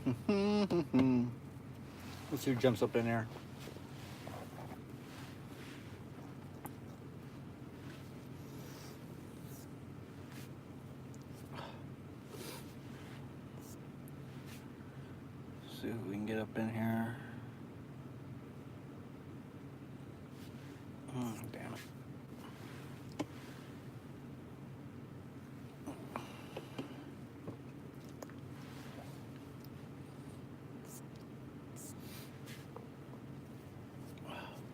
Let's see who jumps up in there. Let's see if we can get up in here. Damn it.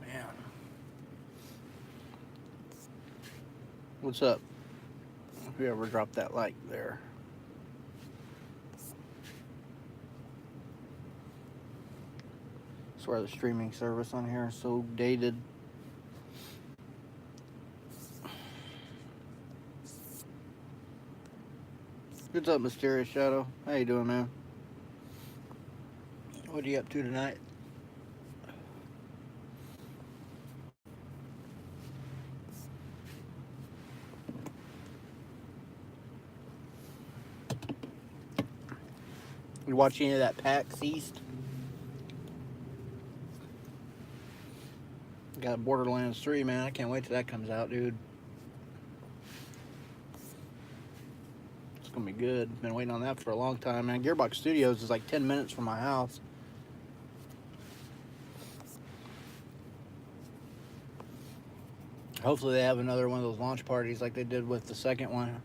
Man. What's up? If you ever drop that like there. I swear the streaming service on here is so dated. What's up, Mysterious Shadow? How you doing, man? What are you up to tonight? You watching any of that PAX East? Got Borderlands 3, man. I can't wait till that comes out, dude. It's gonna be good. Been waiting on that for a long time, man. Gearbox Studios is like 10 minutes from my house. Hopefully they have another one of those launch parties like they did with the second one.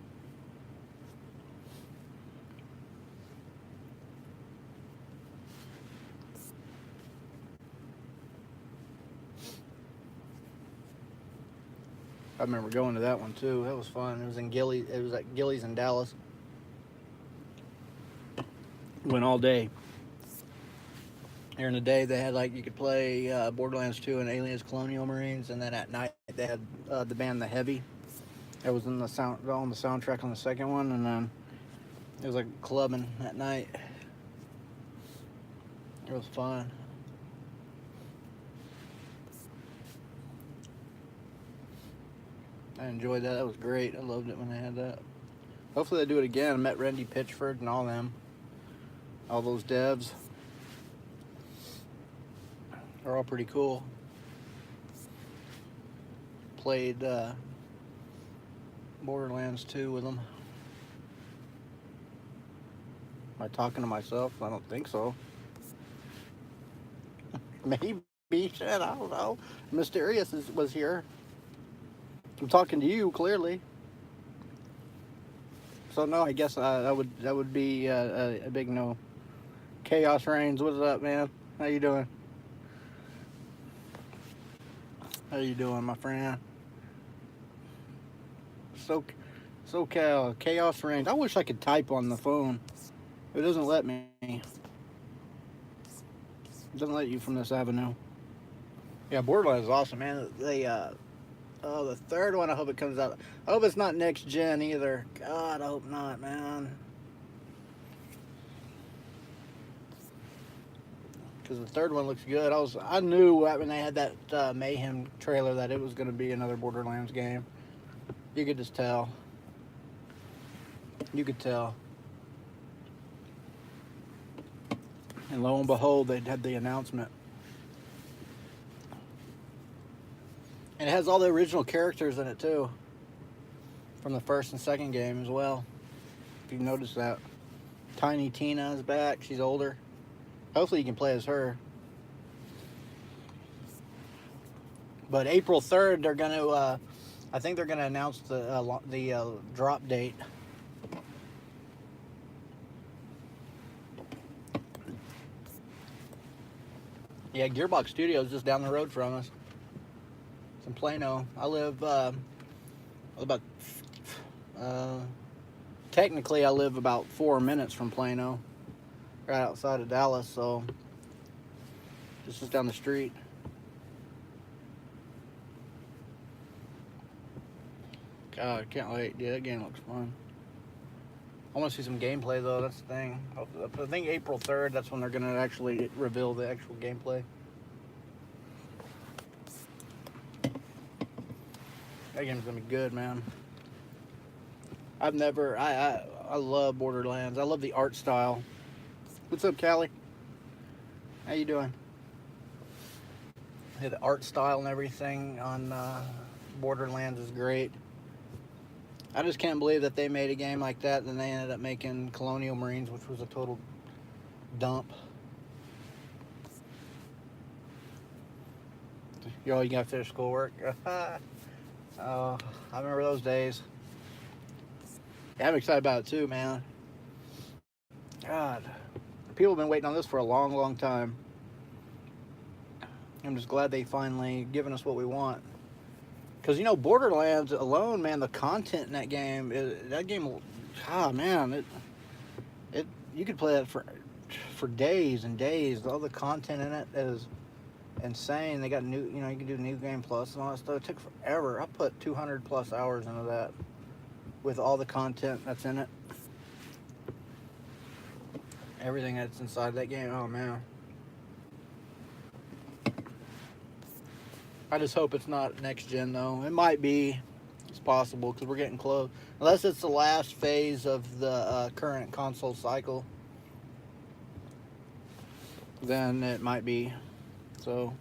I remember going to that one too. That was fun. It was in Gilly. It was at Gilly's in Dallas. Went all day. During the day, they had like you could play Borderlands 2 and Aliens Colonial Marines, and then at night they had the band The Heavy. That was in the sound on the soundtrack on the second one, and then it was like clubbing at night. It was fun. I enjoyed that. That was great. I loved it when they had that. Hopefully they do it again. I met Randy Pitchford and all them, all those devs. They're all pretty cool. Played Borderlands 2 with them. Am I talking to myself? I don't think so. Maybe. Shit, I don't know. Mysterious was here. I'm talking to you clearly. So no, I guess that would be a big no. Chaos Reigns, what's up, man? How you doing? How you doing, my friend? So Chaos Reigns. I wish I could type on the phone. It doesn't let me. It doesn't let you from this avenue. Yeah, Borderlands is awesome, man. The third one. I hope it comes out. I hope it's not next gen either. God, I hope not, man. Because the third one looks good. I knew when they had that Mayhem trailer that it was going to be another Borderlands game. You could just tell. You could tell. And lo and behold, they had the announcement. And it has all the original characters in it too, from the first and second game as well. If you've noticed that, Tiny Tina is back. She's older. Hopefully, you can play as her. But April 3rd, they're gonna. I think they're gonna announce the drop date. Yeah, Gearbox Studios just down the road from us. It's in Plano. I live about. Technically, I live about 4 minutes from Plano, right outside of Dallas. So, just down the street. God, I can't wait. Yeah, that game looks fun. I want to see some gameplay though. That's the thing. I think April 3rd. That's when they're gonna actually reveal the actual gameplay. That game's gonna be good, man. I love Borderlands. I love the art style. What's up, Callie? How you doing? Yeah, the art style and everything on Borderlands is great. I just can't believe that they made a game like that and then they ended up making Colonial Marines, which was a total dump. Yo, you gotta finish schoolwork. Oh, I remember those days. Yeah, I'm excited about it too, man. God, people have been waiting on this for a long, long time. I'm just glad they finally given us what we want. Because, you know, Borderlands alone, man, the content in that game, man, it you could play that for days and days. All the content in it is insane. They got you can do New Game Plus and all that stuff. It took forever. I put 200 plus hours into that with all the content that's in it. Everything that's inside that game. Oh, man. I just hope it's not next gen, though. It might be. It's possible because we're getting close. Unless it's the last phase of the current console cycle, then it might be. So,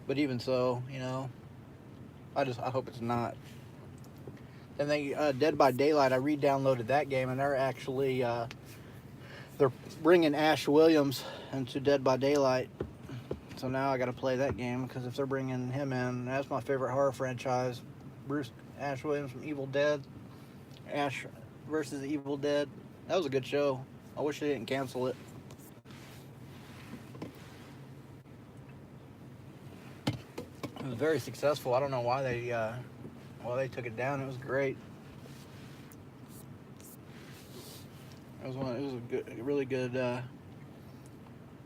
but even so, I hope it's not. And they Dead by Daylight, I re-downloaded that game, and they're bringing Ash Williams into Dead by Daylight. So now I got to play that game because if they're bringing him in, that's my favorite horror franchise. Ash Williams from Evil Dead, Ash versus Evil Dead. That was a good show. I wish they didn't cancel it. It was very successful. I don't know why they took it down. It was great. It was a really good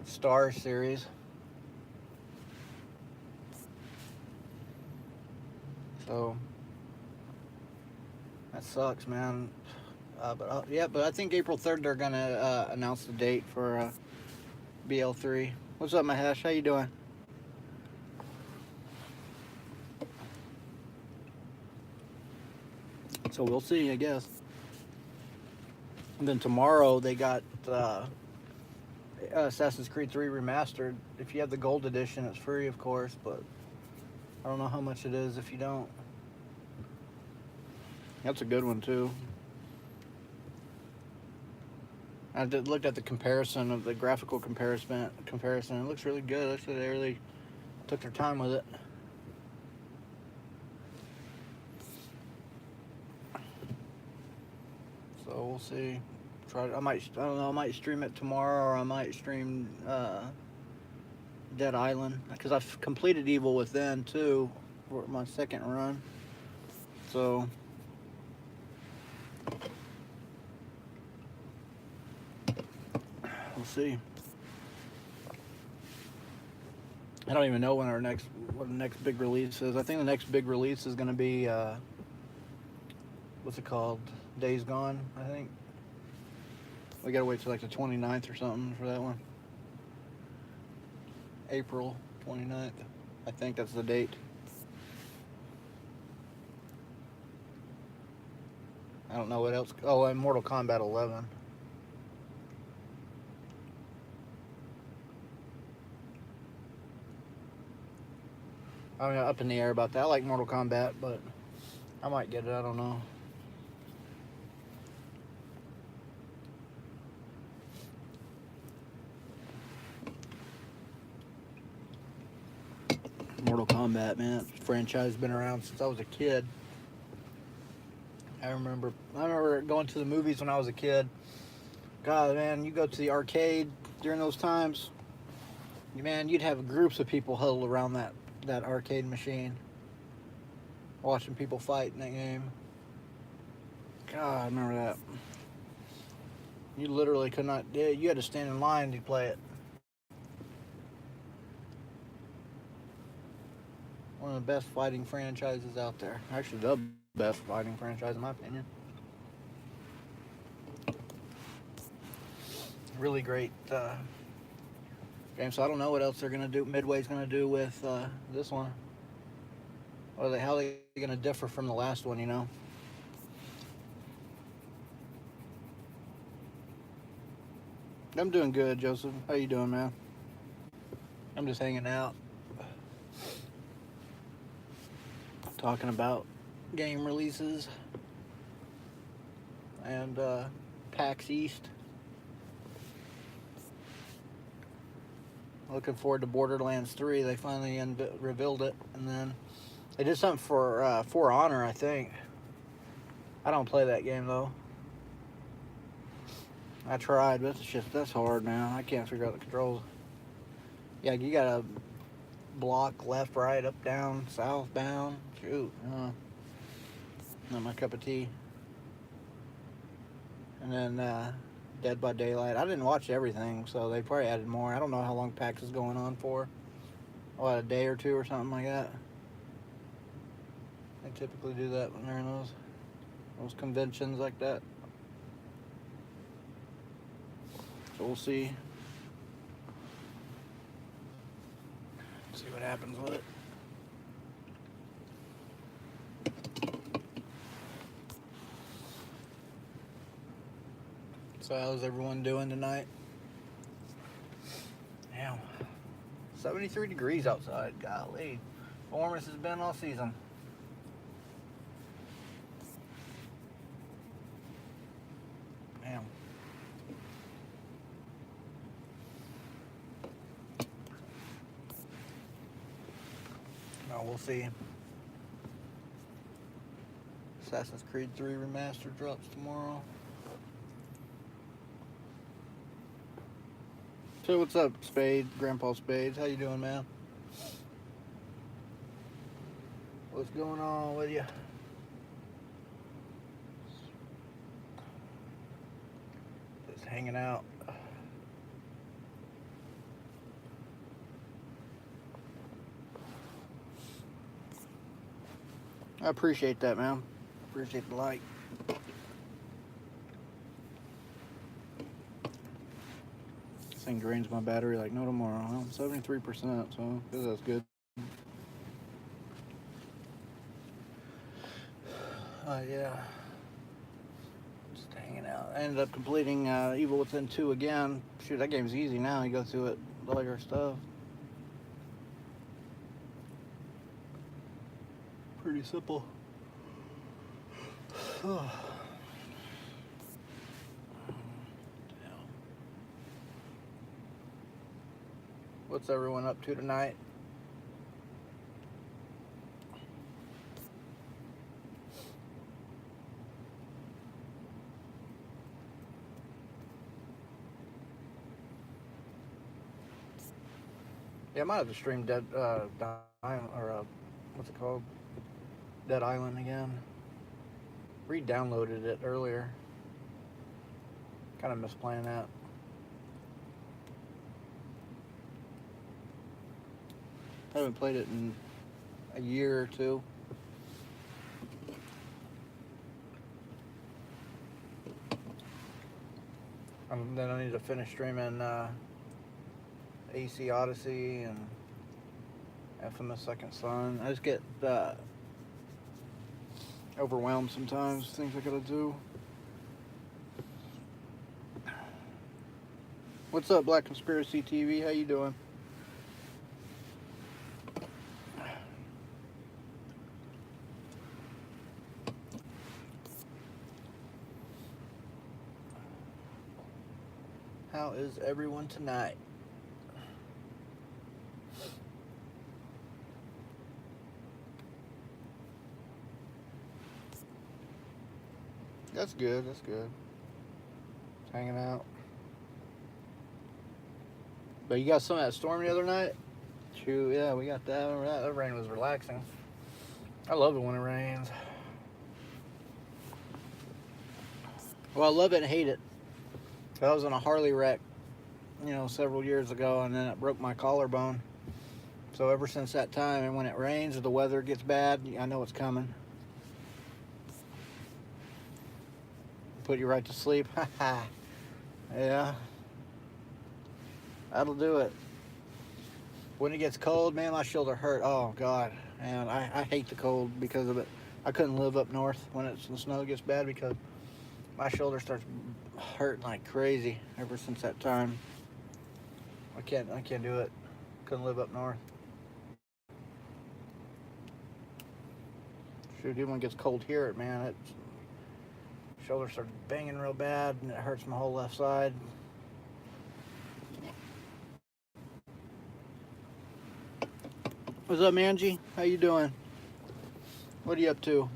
Star series. So that sucks, man. But I think April 3rd they're gonna announce the date for BL3. What's up, Mahesh? How you doing? So we'll see, I guess. And then tomorrow they got Assassin's Creed 3 Remastered. If you have the Gold Edition, it's free, of course, but I don't know how much it is if you don't. That's a good one, too. I looked at the comparison of the graphical comparison. It looks really good. It looks like they really took their time with it. So we'll see. I don't know. I might stream it tomorrow, or I might stream Dead Island because I've completed Evil Within too for my second run. So we'll see. I don't even know what the next big release is. I think the next big release is going to be what's it called? Days Gone, I think. We gotta wait till like the 29th or something for that one. April 29th. I think that's the date. I don't know what else. Oh, and Mortal Kombat 11. I mean, up in the air about that. I like Mortal Kombat, but I might get it. I don't know. Mortal Kombat, man. Franchise has been around since I was a kid. I remember going to the movies when I was a kid. God, man, you go to the arcade during those times, man, you'd have groups of people huddled around that arcade machine, watching people fight in that game. God, I remember that. You literally could not. You had to stand in line to play it. One of the best fighting franchises out there. Actually, the best fighting franchise, in my opinion. Really great game. So I don't know what else they're gonna do. Midway's gonna do with this one. How are they gonna differ from the last one? You know. I'm doing good, Joseph. How you doing, man? I'm just hanging out, talking about game releases and PAX East. Looking forward to Borderlands 3. They finally revealed it, and then they did something For Honor, I think. I don't play that game though. I tried, but that's hard, man. I can't figure out the controls. Yeah, you gotta block left, right, up, down, southbound. Shoot, not my cup of tea. And then Dead by Daylight. I didn't watch everything, so they probably added more. I don't know how long PAX is going on for. What, a day or two or something like that? They typically do that when they're in those conventions like that. So we'll see. See what happens with it. So how's everyone doing tonight? Damn. 73 degrees outside. Golly. Warmest has been all season. Damn. No, we'll see. Assassin's Creed 3 Remastered drops tomorrow. So what's up, Spade? Grandpa Spades? How you doing, man? What's going on with you? Just hanging out. I appreciate that, man. Appreciate the like. This thing drains my battery like no tomorrow. Well, 73%, so that's good. Yeah. Just hanging out. I ended up completing Evil Within 2 again. Shoot, that game's easy now. You go through it, all your stuff. Pretty simple. What's everyone up to tonight? Yeah, I might have to stream Dead what's it called? Dead Island again. Re-downloaded it earlier. Kind of miss playing that. I haven't played it in a year or two. And then I need to finish streaming AC Odyssey and Infamous Second Son. I just get overwhelmed sometimes. Things I gotta do. What's up, Black Conspiracy TV? How you doing? How is everyone tonight? That's good. That's good. Just hanging out. But you got some of that storm the other night? True. Yeah, we got that. That rain was relaxing. I love it when it rains. Well, I love it and hate it. I was in a Harley wreck, several years ago, and then it broke my collarbone. So ever since that time, and when it rains or the weather gets bad, I know it's coming. Put you right to sleep. Yeah. That'll do it. When it gets cold, man, my shoulder hurt. Oh, God. Man, I hate the cold because of it. I couldn't live up north when the snow gets bad because my shoulder starts hurting like crazy ever since that time. I can't do it. Couldn't live up north. Shoot, even when it gets cold here, man, it shoulder starts banging real bad, and it hurts my whole left side. What's up, Angie? How you doing? What are you up to?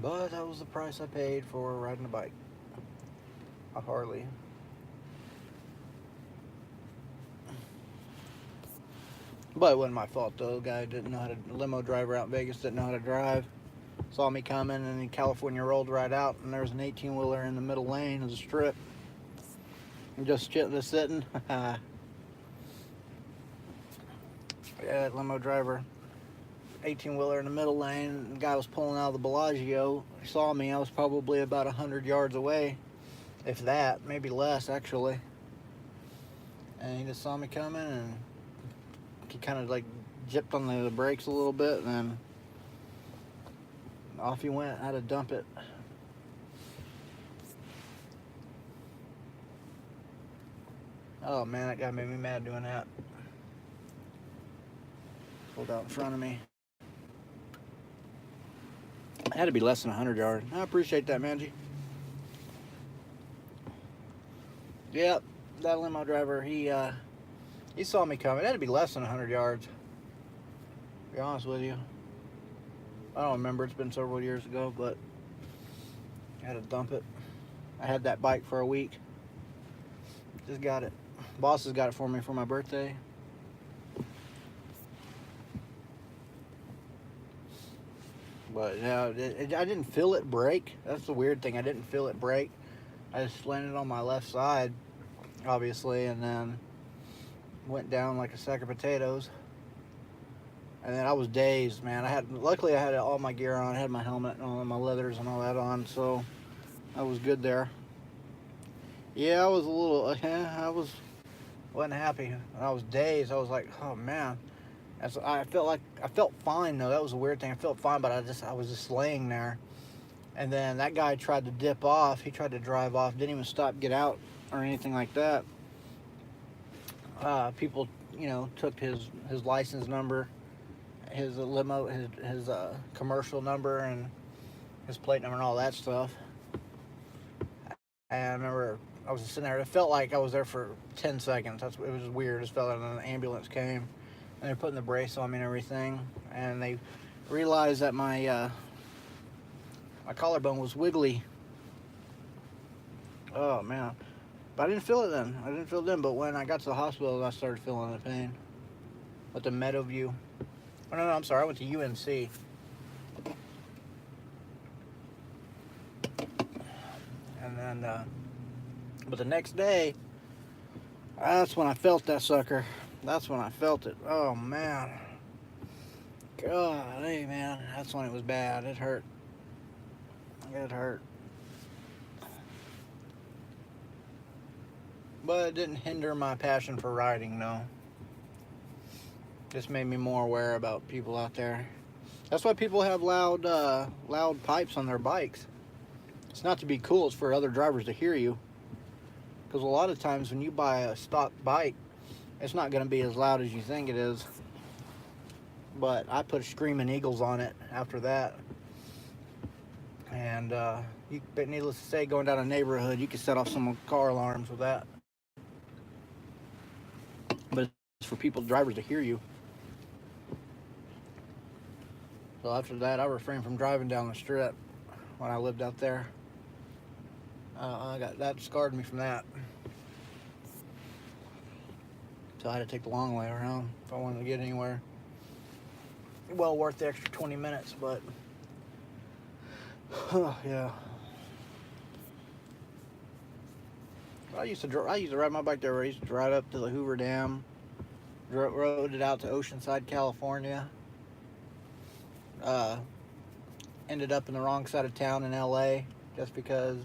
But that was the price I paid for riding a bike. A Harley. But it wasn't my fault though. The guy didn't know how to, limo driver out in Vegas didn't know how to drive. Saw me coming, and in California rolled right out, and there was an 18-wheeler in the middle lane of the strip. I'm just sitting. Yeah, that limo driver, 18-wheeler in the middle lane. The guy was pulling out of the Bellagio. He saw me. I was probably about 100 yards away, if that, maybe less actually. And he just saw me coming, and he kind of like jipped on the brakes a little bit, and then off he went. I had to dump it. Oh man, that guy made me mad doing that. Pulled out in front of me. It had to be less than 100 yards. I appreciate that, Manji. Yep, that limo driver, he saw me coming. It had to be less than 100 yards. To be honest with you. I don't remember. It's been several years ago, but I had to dump it. I had that bike for a week. Just got it. Boss has got it for me for my birthday. But yeah, I didn't feel it break. That's the weird thing. I didn't feel it break. I just landed on my left side, obviously, and then went down like a sack of potatoes. And then I was dazed, man. Luckily I had all my gear on. I had my helmet and all my leathers and all that on, so I was good there. Yeah, I was a little, wasn't happy. I was dazed. I was like, oh man. I felt fine though. That was a weird thing. I felt fine, but I was just laying there. And then that guy tried to dip off. He tried to drive off. Didn't even stop, get out, or anything like that. People, took his license number, his limo, his commercial number, and his plate number and all that stuff. And I remember I was sitting there. It felt like I was there for 10 seconds. It was weird. It just felt like an ambulance came, and they're putting the brace on me and everything. And they realized that my collarbone was wiggly. Oh man. But I didn't feel it then. But when I got to the hospital, I started feeling the pain. With the Meadowview. Oh, no, I'm sorry. I went to UNC. And then, but the next day, that's when I felt that sucker. That's when I felt it. Oh, man. God, hey, man. That's when it was bad. It hurt. It hurt. But it didn't hinder my passion for riding, no. Just made me more aware about people out there. That's why people have loud pipes on their bikes. It's not to be cool, it's for other drivers to hear you. Because a lot of times when you buy a stock bike, it's not going to be as loud as you think it is. But I put Screaming Eagles on it after that. And but needless to say, going down a neighborhood, you can set off some car alarms with that. But it's for drivers to hear you. So after that, I refrained from driving down the strip when I lived out there. That scarred me from that. So I had to take the long way around if I wanted to get anywhere. Well worth the extra 20 minutes, but yeah. I used to ride my bike there. I used to drive up to the Hoover Dam, rode it out to Oceanside, California. Ended up in the wrong side of town in LA just because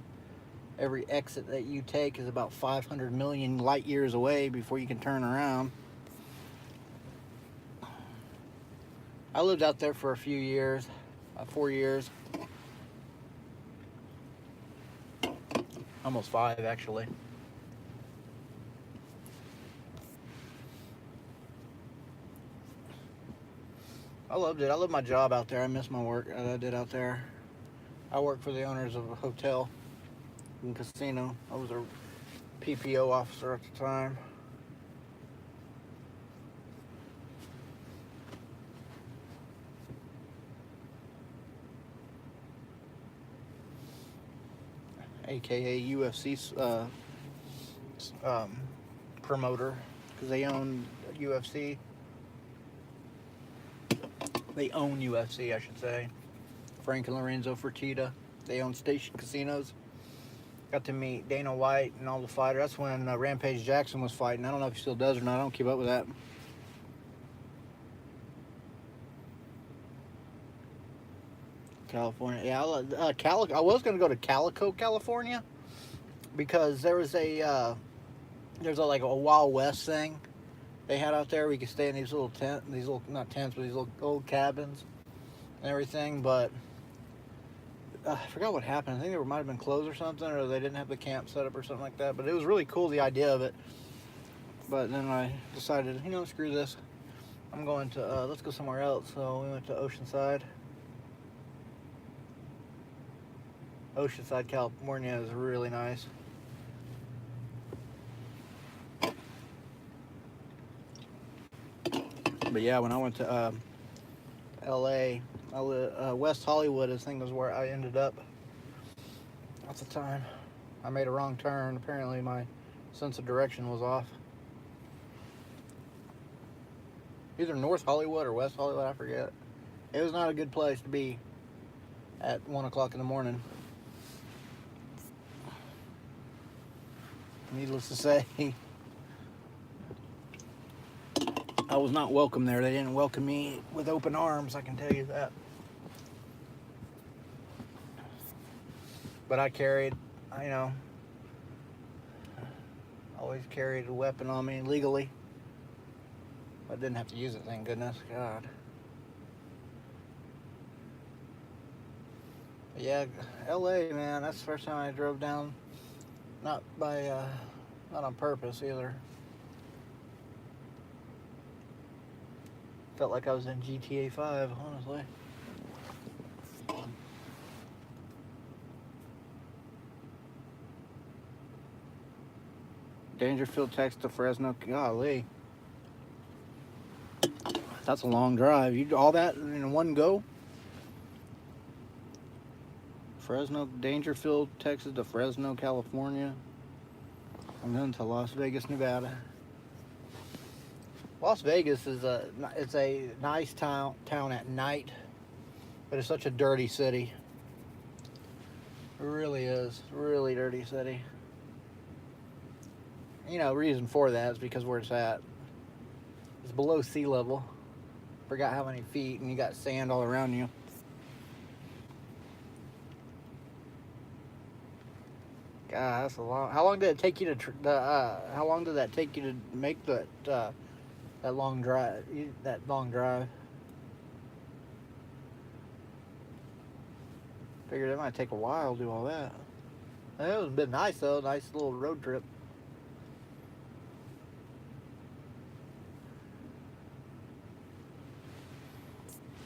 every exit that you take is about 500 million light years away before you can turn around. I lived out there for a few years, 4 years, almost 5 actually. I loved it. I loved my job out there. I miss my work that I did out there. I worked for the owners of a hotel and casino. I was a PPO officer at the time. AKA UFC um, promoter, because they own UFC. They own UFC, I should say. Frank and Lorenzo Fertitta. They own Station Casinos. Got to meet Dana White and all the fighters. That's when Rampage Jackson was fighting. I don't know if he still does or not. I don't keep up with that. California. Yeah, I was going to go to Calico, California, because there's like a Wild West thing they had out there. We could stay in these little not tents, but these little old cabins and everything. But I forgot what happened. I think they might have been closed or something, or they didn't have the camp set up or something like that. But it was really cool, the idea of it. But then I decided, screw this. I'm going to, let's go somewhere else. So we went to Oceanside. Oceanside, California is really nice. But yeah, when I went to LA, West Hollywood, I think was where I ended up at the time. I made a wrong turn. Apparently my sense of direction was off. Either North Hollywood or West Hollywood, I forget. It was not a good place to be at 1 o'clock in the morning. Needless to say, I was not welcome there. They didn't welcome me with open arms, I can tell you that. But I always carried a weapon on me legally. I didn't have to use it, thank goodness. God. But yeah, LA, man, that's the first time I drove down. Not on purpose either. Felt like I was in GTA 5, honestly. Dangerfield, Texas to Fresno. Golly. That's a long drive. You do all that in one go? Dangerfield, Texas to Fresno, California. And then to Las Vegas, Nevada. Las Vegas is a nice town at night, but it's such a dirty city. It really is. Really dirty city. Reason for that is because where it's at. It's below sea level. Forgot how many feet, and you got sand all around you. God, that's a long. How long did it take you to? How long did that take you to make that long drive? That long drive. Figured it might take a while to do all that. It was a bit nice though. Nice little road trip.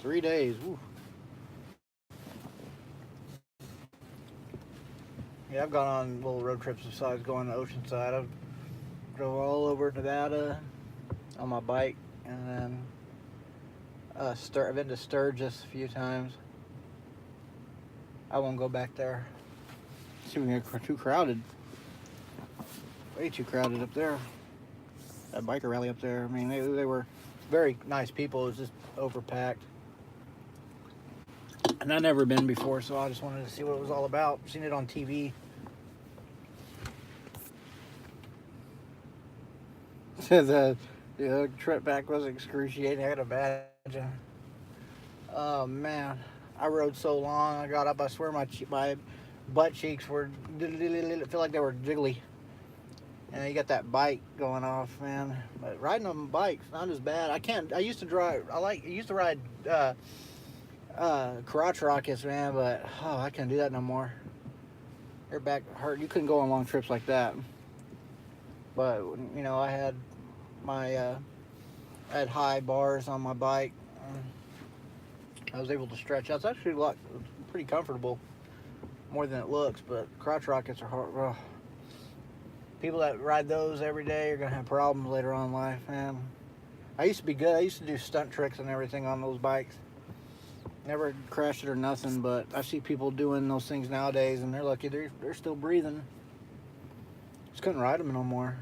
Three days. Woo. Yeah, I've gone on little road trips besides going to Oceanside. I've drove all over Nevada on my bike, and then I've been to Sturgis a few times. I won't go back there. It's too crowded. Way too crowded up there. That biker rally up there. I mean, they were very nice people. It was just overpacked. And I'd never been before, so I just wanted to see what it was all about. Seen it on TV. the trip back was excruciating, I can imagine. Oh man, I rode so long. I got up. I swear my butt cheeks were feel like they were jiggly. And you got that bike going off, man. But riding on bikes not as bad. I can't. I used to drive. I used to ride crotch rockets, man. But I can't do that no more. Your back hurt. You couldn't go on long trips like that. But I had my I had high bars on my bike. I was able to stretch out. It's actually pretty comfortable, more than it looks. But crotch rockets are hard. Ugh. People that ride those every day are gonna have problems later on in life, man. I used to be good. I used to do stunt tricks and everything on those bikes. Never crashed it or nothing, but I see people doing those things nowadays, and they're lucky they're still breathing. Just couldn't ride them no more.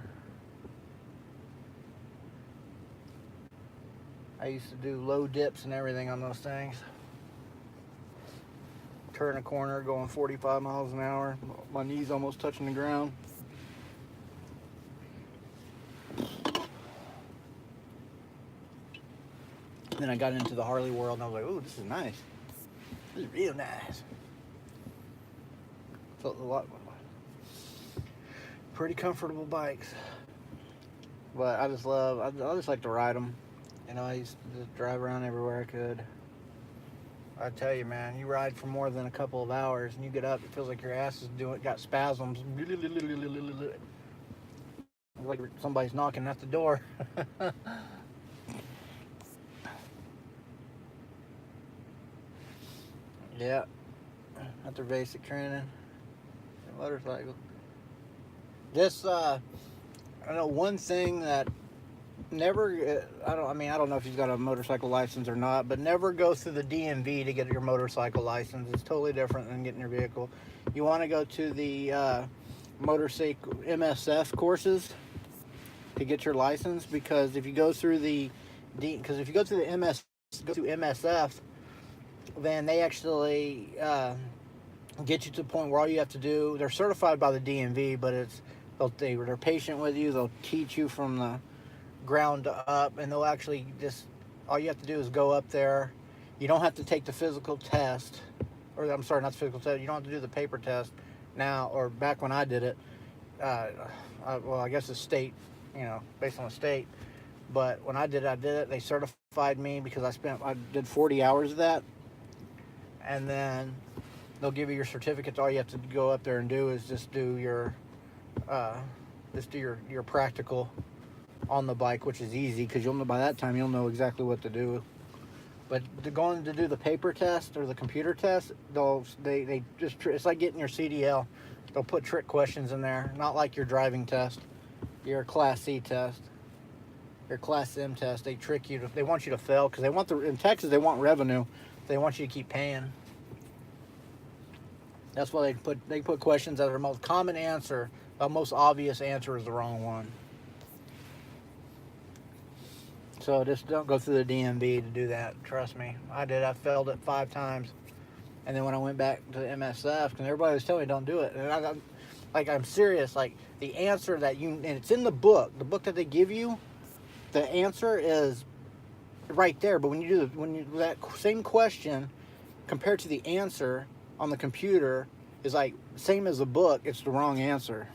I used to do low dips and everything on those things. Turn a corner going 45 miles an hour. My knees almost touching the ground. Then I got into the Harley world and I was like, ooh, this is nice. This is real nice. Felt a lot. Pretty comfortable bikes. But I just like to ride them. I used to just drive around everywhere I could. I tell you, man, you ride for more than a couple of hours and you get up, it feels like your ass is got spasms. Like somebody's knocking at the door. Yeah, after basic training, motorcycle. I know one thing that never, I don't know if you've got a motorcycle license or not, but never go through the DMV to get your motorcycle license. It's totally different than getting your vehicle. You want to go to the motorcycle MSF courses to get your license, because if you go through the MSF, then they actually get you to the point where all you have to do, they're certified by the DMV, but they're patient with you. They'll teach you from the ground up, and they'll actually all you have to do is go up there. You don't have to take the physical test, or I'm sorry, not the physical test. You don't have to do the paper test now, or back when I did it. I guess it's state, based on the state. But when I did it. They certified me because I did 40 hours of that. And then they'll give you your certificates. All you have to go up there and do is just do your practical on the bike, which is easy because by that time you'll know exactly what to do. But going to do the paper test or the computer test, it's like getting your CDL. They'll put trick questions in there, not like your driving test, your Class C test, your Class M test. They trick you. They want you to fail because in Texas they want revenue. They want you to keep paying. That's why they put questions that are the most common answer. The most obvious answer is the wrong one. So just don't go through the DMV to do that. Trust me, I did. I failed it 5 times, and then when I went back to the MSF, and everybody was telling me don't do it, and I'm serious. Like the answer and it's in the book that they give you. The answer is right there, but when you do that same question compared to the answer on the computer is like same as the book, it's the wrong answer.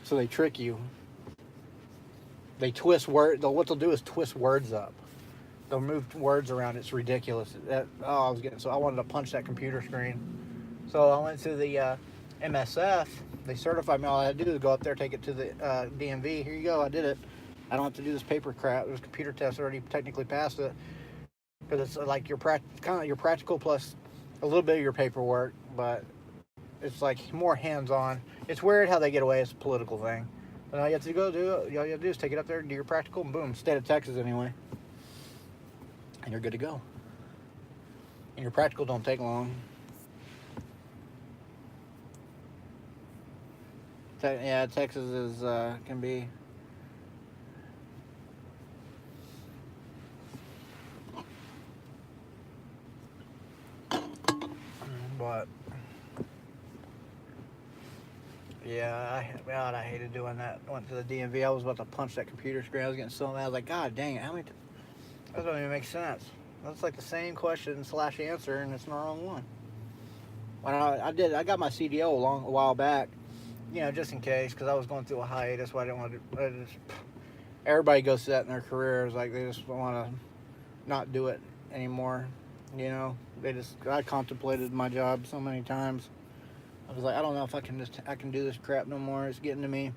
So they trick you. They twist what they'll do is twist words up. They'll move words around. It's ridiculous. I wanted to punch that computer screen. So I went to the MSF. They certified me. All I had to do is go up there, take it to the DMV. Here you go. I did it. I don't have to do this paper crap. There's computer test. I already technically passed it, because it's like your practical plus a little bit of your paperwork, but it's like more hands-on. It's weird how they get away. It's a political thing. But all you have to do is take it up there, do your practical, and boom, state of Texas anyway, and you're good to go. And your practical don't take long. Texas is can be. But yeah, I hated doing that. Went to the DMV. I was about to punch that computer screen. I was getting so mad. I was like, God dang it! That doesn't even make sense. That's like the same question / answer, and it's the wrong one. When I got my CDL a while back, you know, just in case, because I was going through a hiatus. Why I didn't want to. Everybody goes through that in their careers, like they just want to not do it anymore. You know, I contemplated my job so many times. I was like, I don't know if I can do this crap no more. It's getting to me.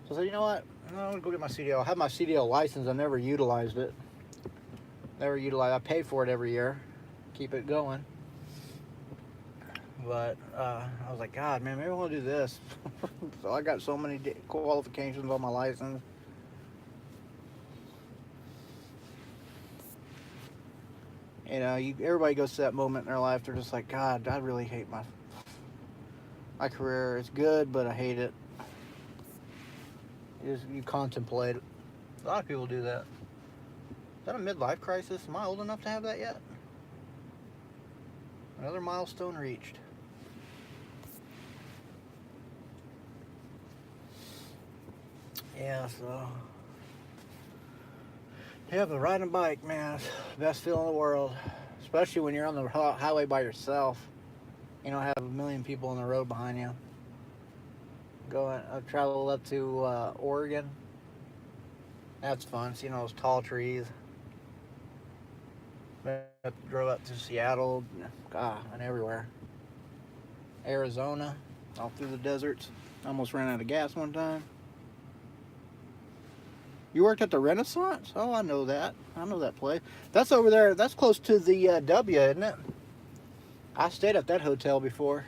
So I said, you know what? I'm gonna go get my CDL. I have my CDL license. I never utilized it. Never utilized. I pay for it every year. Keep it going. But I was like, God, man, maybe I want to do this. So I got so many qualifications on my license. You know, everybody goes to that moment in their life. They're just like, God, I really hate my career. It's good, but I hate it. You contemplate it. A lot of people do that. Is that a midlife crisis? Am I old enough to have that yet? Another milestone reached. Yeah, so. Yeah, but riding a bike, man, it's the best feeling in the world. Especially when you're on the highway by yourself. You don't have a million people on the road behind you. I've traveled up to Oregon. That's fun, seeing all those tall trees. Drove up to Seattle, and everywhere. Arizona, all through the deserts. Almost ran out of gas one time. You worked at the Renaissance? Oh, I know that. I know that place. That's over there. That's close to the W, isn't it? I stayed at that hotel before.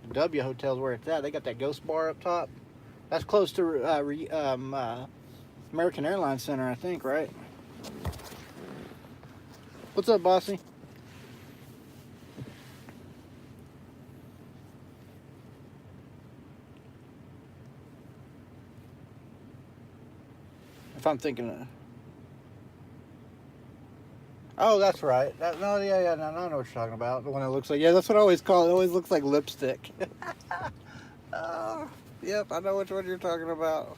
The W Hotel's where it's at. They got that ghost bar up top. That's close to American Airlines Center, I think, right? What's up, Bossy? If I'm thinking oh, that's right. No, yeah, no, I know what you're talking about. The one that looks like, yeah, that's what I always call it. It always looks like lipstick. Oh, yep, I know which one you're talking about.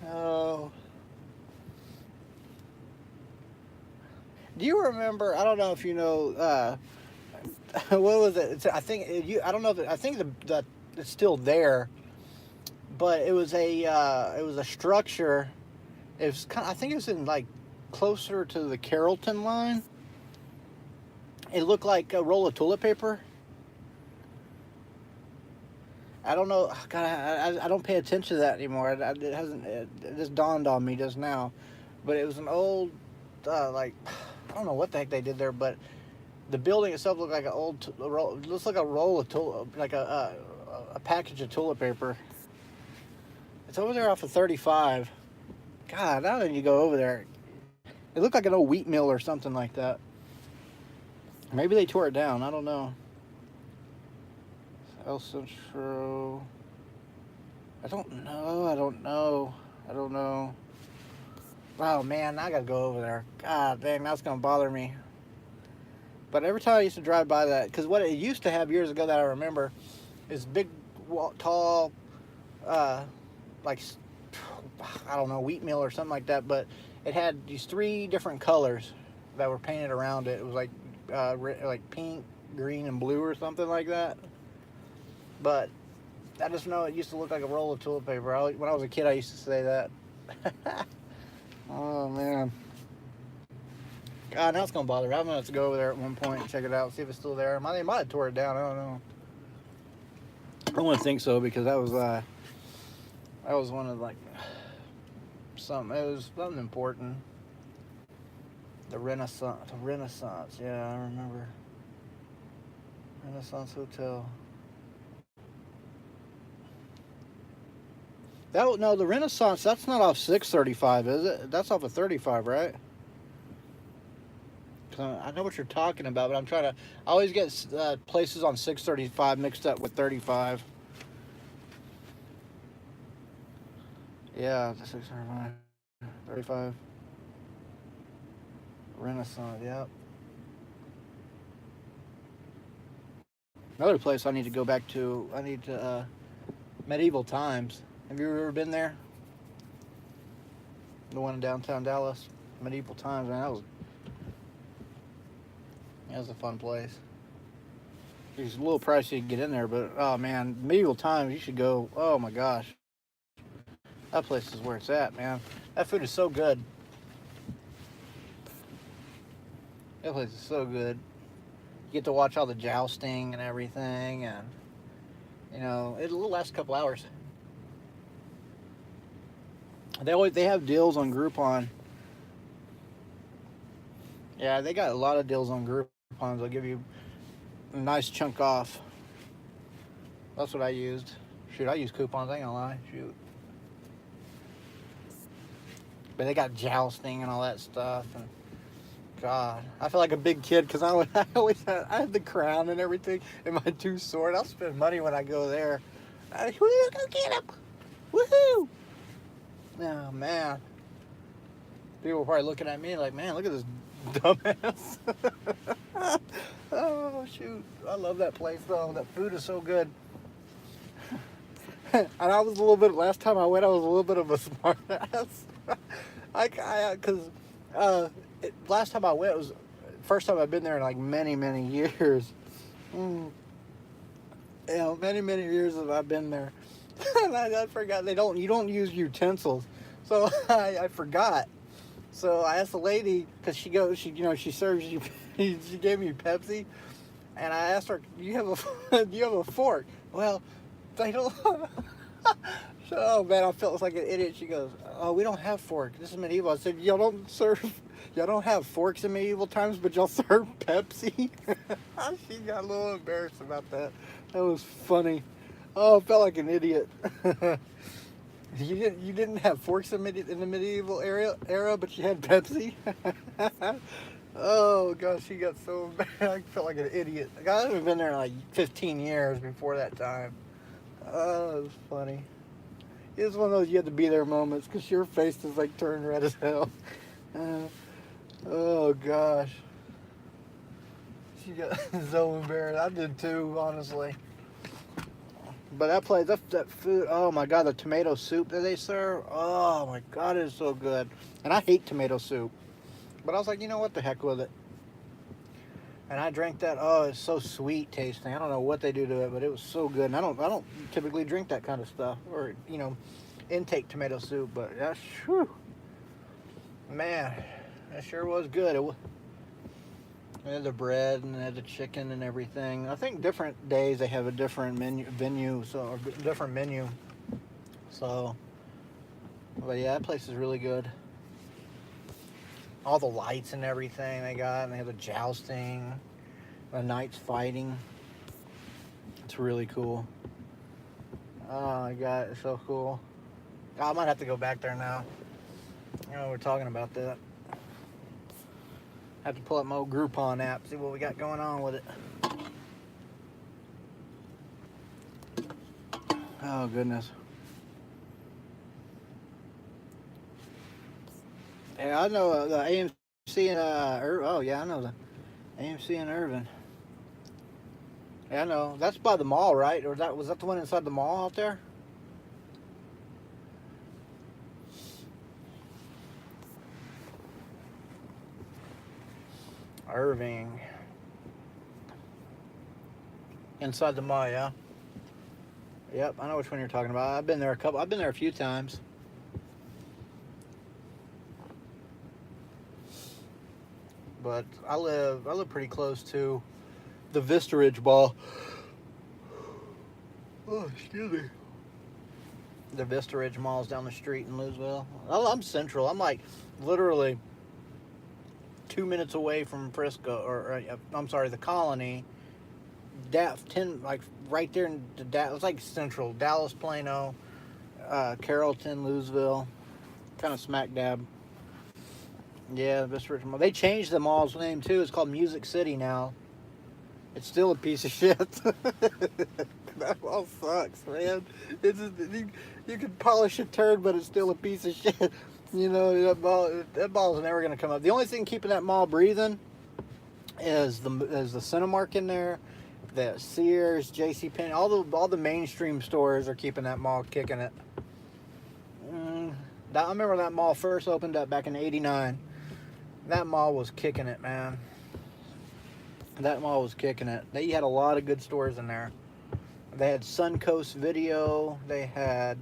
Oh. Do you remember, I don't know if you know, what was it? I think, I don't know if I think it's still there, but it was a structure. It was kind of, I think it was in like closer to the Carrollton line. It looked like a roll of toilet paper. I don't know. God, I don't pay attention to that anymore. It just dawned on me just now. But it was an old, like, I don't know what the heck they did there, but the building itself looked like an old, looks like a roll of like a package of toilet paper. It's over there off of 35. God, now that you go over there, it looked like an old wheat mill or something like that. Maybe they tore it down. I don't know. El Centro. I don't know. Oh man, I gotta go over there. God dang, that's gonna bother me. But every time I used to drive by that, because what it used to have years ago that I remember is big, tall, like, I don't know, wheat mill or something like that. But it had these 3 different colors that were painted around it. It was like pink, green, and blue or something like that. But I just know it used to look like a roll of toilet paper. When I was a kid, I used to say that. Oh, man. God, now it's going to bother me. I'm going to have to go over there at one point and check it out, see if it's still there. They might have tore it down. I don't know. I want to think so, because that was one of, like, it was something important. The Renaissance. Yeah, I remember. Renaissance Hotel. The Renaissance, that's not off 635, is it? That's off of 35, right? I know what you're talking about, but I always get places on 635 mixed up with 35. Yeah, the 635, 35. Renaissance, yep. Another place I need to go back to, Medieval Times. Have you ever been there? The one in downtown Dallas? Medieval Times, man, that was a fun place. It's a little pricey to get in there, but oh man, medieval times, you should go. Oh my gosh, that place is where it's at, man. That food is so good. That place is so good. You get to watch all the jousting and everything, and it'll last a couple hours. They have deals on Groupon. Yeah, they got a lot of deals on Groupons. They'll give you a nice chunk off. That's what I used. Shoot, I use coupons. I ain't gonna lie. Shoot. But they got jousting and all that stuff. And God, I feel like a big kid because I always had the crown and everything and my two sword. I'll spend money when I go there. Woo, go get him! Woohoo! Oh man, people are probably looking at me like, man, look at this dumbass. Oh shoot, I love that place though. That food is so good. And I was a little bit, last time I went, I was a little bit of a smart ass. Because last time I went was first time I've been there in like many years. Many years that I've been there. And I forgot you don't use utensils. So I forgot. So I asked the lady, because she serves you, she gave me Pepsi. And I asked her, do you have a fork? Well, they don't. So, oh man, I felt like an idiot. She goes, oh, we don't have forks. This is medieval. I said, y'all don't have forks in medieval times, but y'all serve Pepsi? She got a little embarrassed about that. That was funny. Oh, I felt like an idiot. You didn't have forks in the medieval era, but you had Pepsi? Oh gosh, she got so bad. I felt like an idiot. I haven't been there in like 15 years before that time. Oh, it was funny. It was one of those you had to be there moments because your face is like turned red as hell. Oh gosh. She got so embarrassed. I did too, honestly. But that place, that food, oh my God, the tomato soup that they serve, oh my God, it is so good. And I hate tomato soup. But I was like, you know what, the heck with it. And I drank that. Oh, it's so sweet tasting. I don't know what they do to it, but it was so good. And I don't typically drink that kind of stuff or intake tomato soup. But that's man, that sure was good. They had the bread and they had the chicken and everything. I think different days they have a different venue, so a different menu. So, but yeah, that place is really good. All the lights and everything they got, and they have the jousting, the knights fighting. It's really cool. Oh my God, it's so cool. I might have to go back there now. We're talking about that. I have to pull up my old Groupon app, see what we got going on with it. Oh goodness. Yeah, I know the AMC in oh yeah, I know the AMC in Irvin. Yeah, I know. That's by the mall, right? Or was that the one inside the mall out there? Irving. Inside the mall, yeah. Yep, I know which one you're talking about. I've been there a few times. But I live pretty close to the Vista Ridge Mall. Oh, excuse me. The Vista Ridge Mall is down the street in Louisville. I'm central. I'm like literally 2 minutes away from Frisco, or I'm sorry, the Colony. Like right there in it's like central Dallas, Plano, Carrollton, Louisville, kind of smack dab. Yeah, Vista Ridge Mall. They changed the mall's name too. It's called Music City now. It's still a piece of shit. That mall sucks, man. It's just, you can polish a turd, but it's still a piece of shit. That mall's never gonna come up. The only thing keeping that mall breathing is the Cinemark in there, the Sears, JCPenney, all the mainstream stores are keeping that mall kicking it. I remember that mall first opened up back in '89. That mall was kicking it, man. That mall was kicking it. They had a lot of good stores in there. They had Suncoast Video. They had,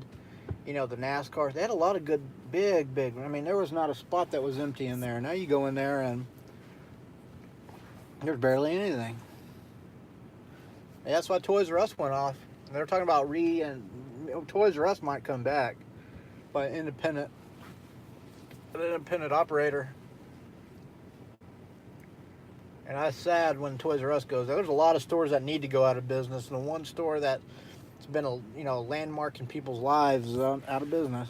the NASCAR. They had a lot of good, big. I mean, there was not a spot that was empty in there. Now you go in there and there's barely anything. And that's why Toys R Us went off. They're talking about Toys R Us might come back by an independent operator. And that's sad when Toys R Us goes. There's a lot of stores that need to go out of business, and the one store that's been a landmark in people's lives is out of business.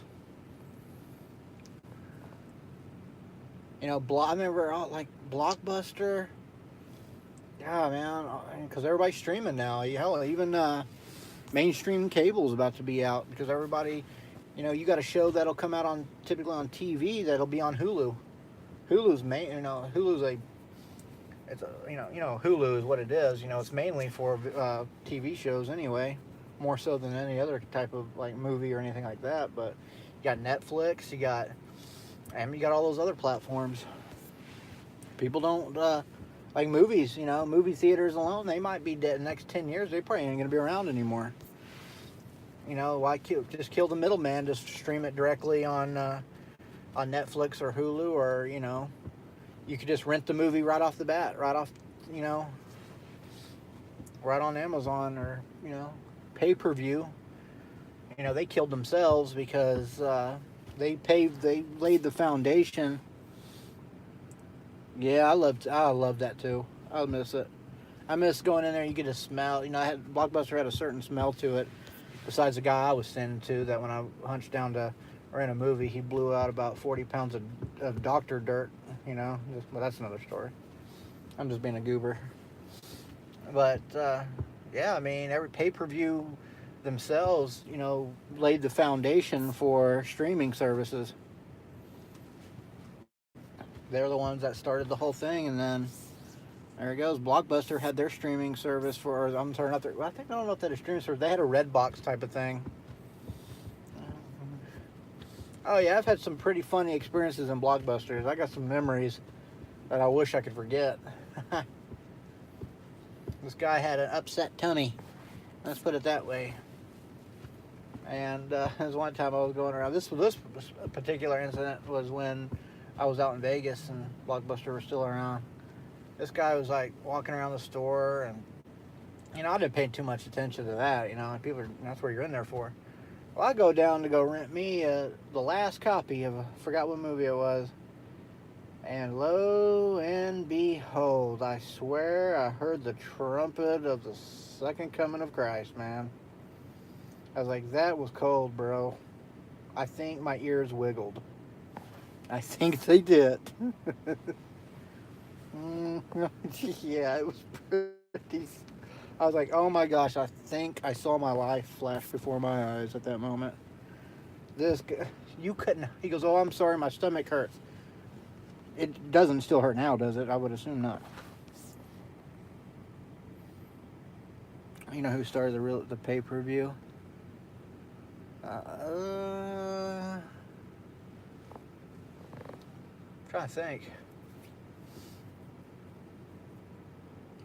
I remember like Blockbuster. Yeah, man, because everybody's streaming now. Hell, even mainstream cable is about to be out because everybody, you got a show that'll come out typically on TV that'll be on Hulu. Hulu's Hulu is what it is. It's mainly for TV shows anyway, more so than any other type of like movie or anything like that. But you got Netflix, you got all those other platforms. People don't like movies. Movie theaters alone, they might be dead in the next 10 years. They probably ain't gonna be around anymore. Why just kill the middleman? Just stream it directly on Netflix or Hulu, or you could just rent the movie right off the bat, right on Amazon, or pay-per-view. They killed themselves because they laid the foundation. Yeah, I love that too. I miss it. I miss going in there. You get a smell. Blockbuster had a certain smell to it. Besides the guy I was standing to, that when I hunched down to rent a movie, he blew out about 40 pounds of doctor dirt. Well, that's another story. I'm just being a goober. But yeah, I mean, every pay-per-view themselves, laid the foundation for streaming services. They're the ones that started the whole thing, and then there it goes. Blockbuster had their streaming service for, I don't know if they had a streaming service. They had a Redbox type of thing. Oh yeah, I've had some pretty funny experiences in Blockbusters. I got some memories that I wish I could forget. This guy had an upset tummy. Let's put it that way. And there's one time I was going around. This particular incident was when I was out in Vegas and Blockbuster was still around. This guy was like walking around the store, and I didn't pay too much attention to that. That's what you're in there for. Well, I go down to go rent me the last copy of, I forgot what movie it was. And lo and behold, I swear I heard the trumpet of the second coming of Christ, man. I was like, that was cold, bro. I think my ears wiggled. I think they did. Yeah, it was pretty. I was like, oh my gosh, I think I saw my life flash before my eyes at that moment. This guy, you couldn't. He goes, oh, I'm sorry, my stomach hurts. It doesn't still hurt now, does it? I would assume not. You know who started the pay-per-view? I'm trying to think.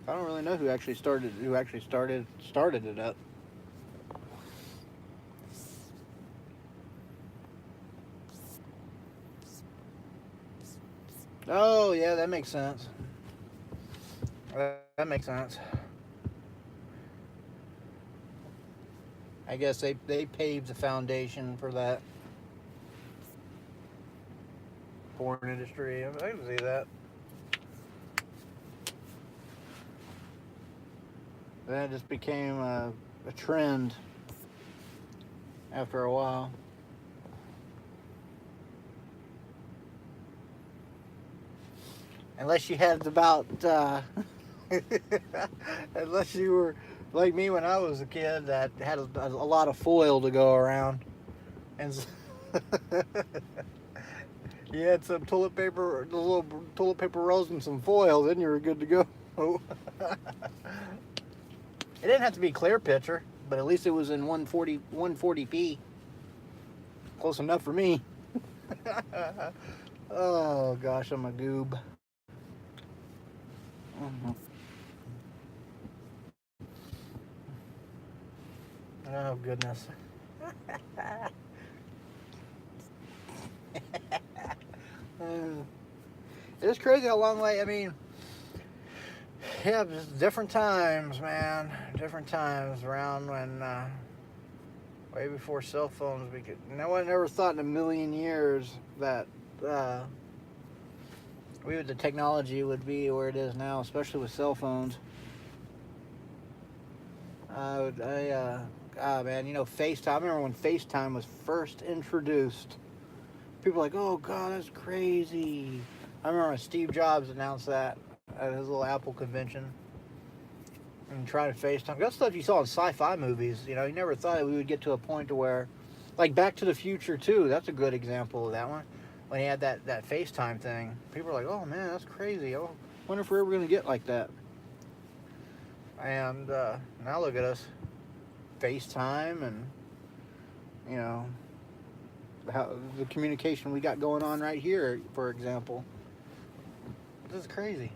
I don't really know who actually started it up. Oh yeah, that makes sense. That makes sense. I guess they paved the foundation for that porn industry. I can see that. Then it just became a trend after a while. Unless you had about, unless you were like me when I was a kid that had a lot of foil to go around. And you had some toilet paper, the little toilet paper rolls and some foil, then you were good to go. It didn't have to be clear picture, but at least it was in 140p. Close enough for me. Oh gosh, I'm a goob. Oh, goodness. It's crazy how long way. I mean, yeah, just different times, man. Different times around when, way before cell phones, no one ever thought in a million years that the technology would be where it is now, especially with cell phones. Man, FaceTime. I remember when FaceTime was first introduced. People were like, oh, God, that's crazy. I remember when Steve Jobs announced that at his little Apple convention and trying to FaceTime. That's stuff you saw in sci-fi movies. You never thought we would get to a point to where, like Back to the Future, too. That's a good example of that one. When he had that FaceTime thing, people were like, oh, man, that's crazy. I wonder if we're ever going to get like that. And now look at us. FaceTime and, how the communication we got going on right here, for example. This is crazy.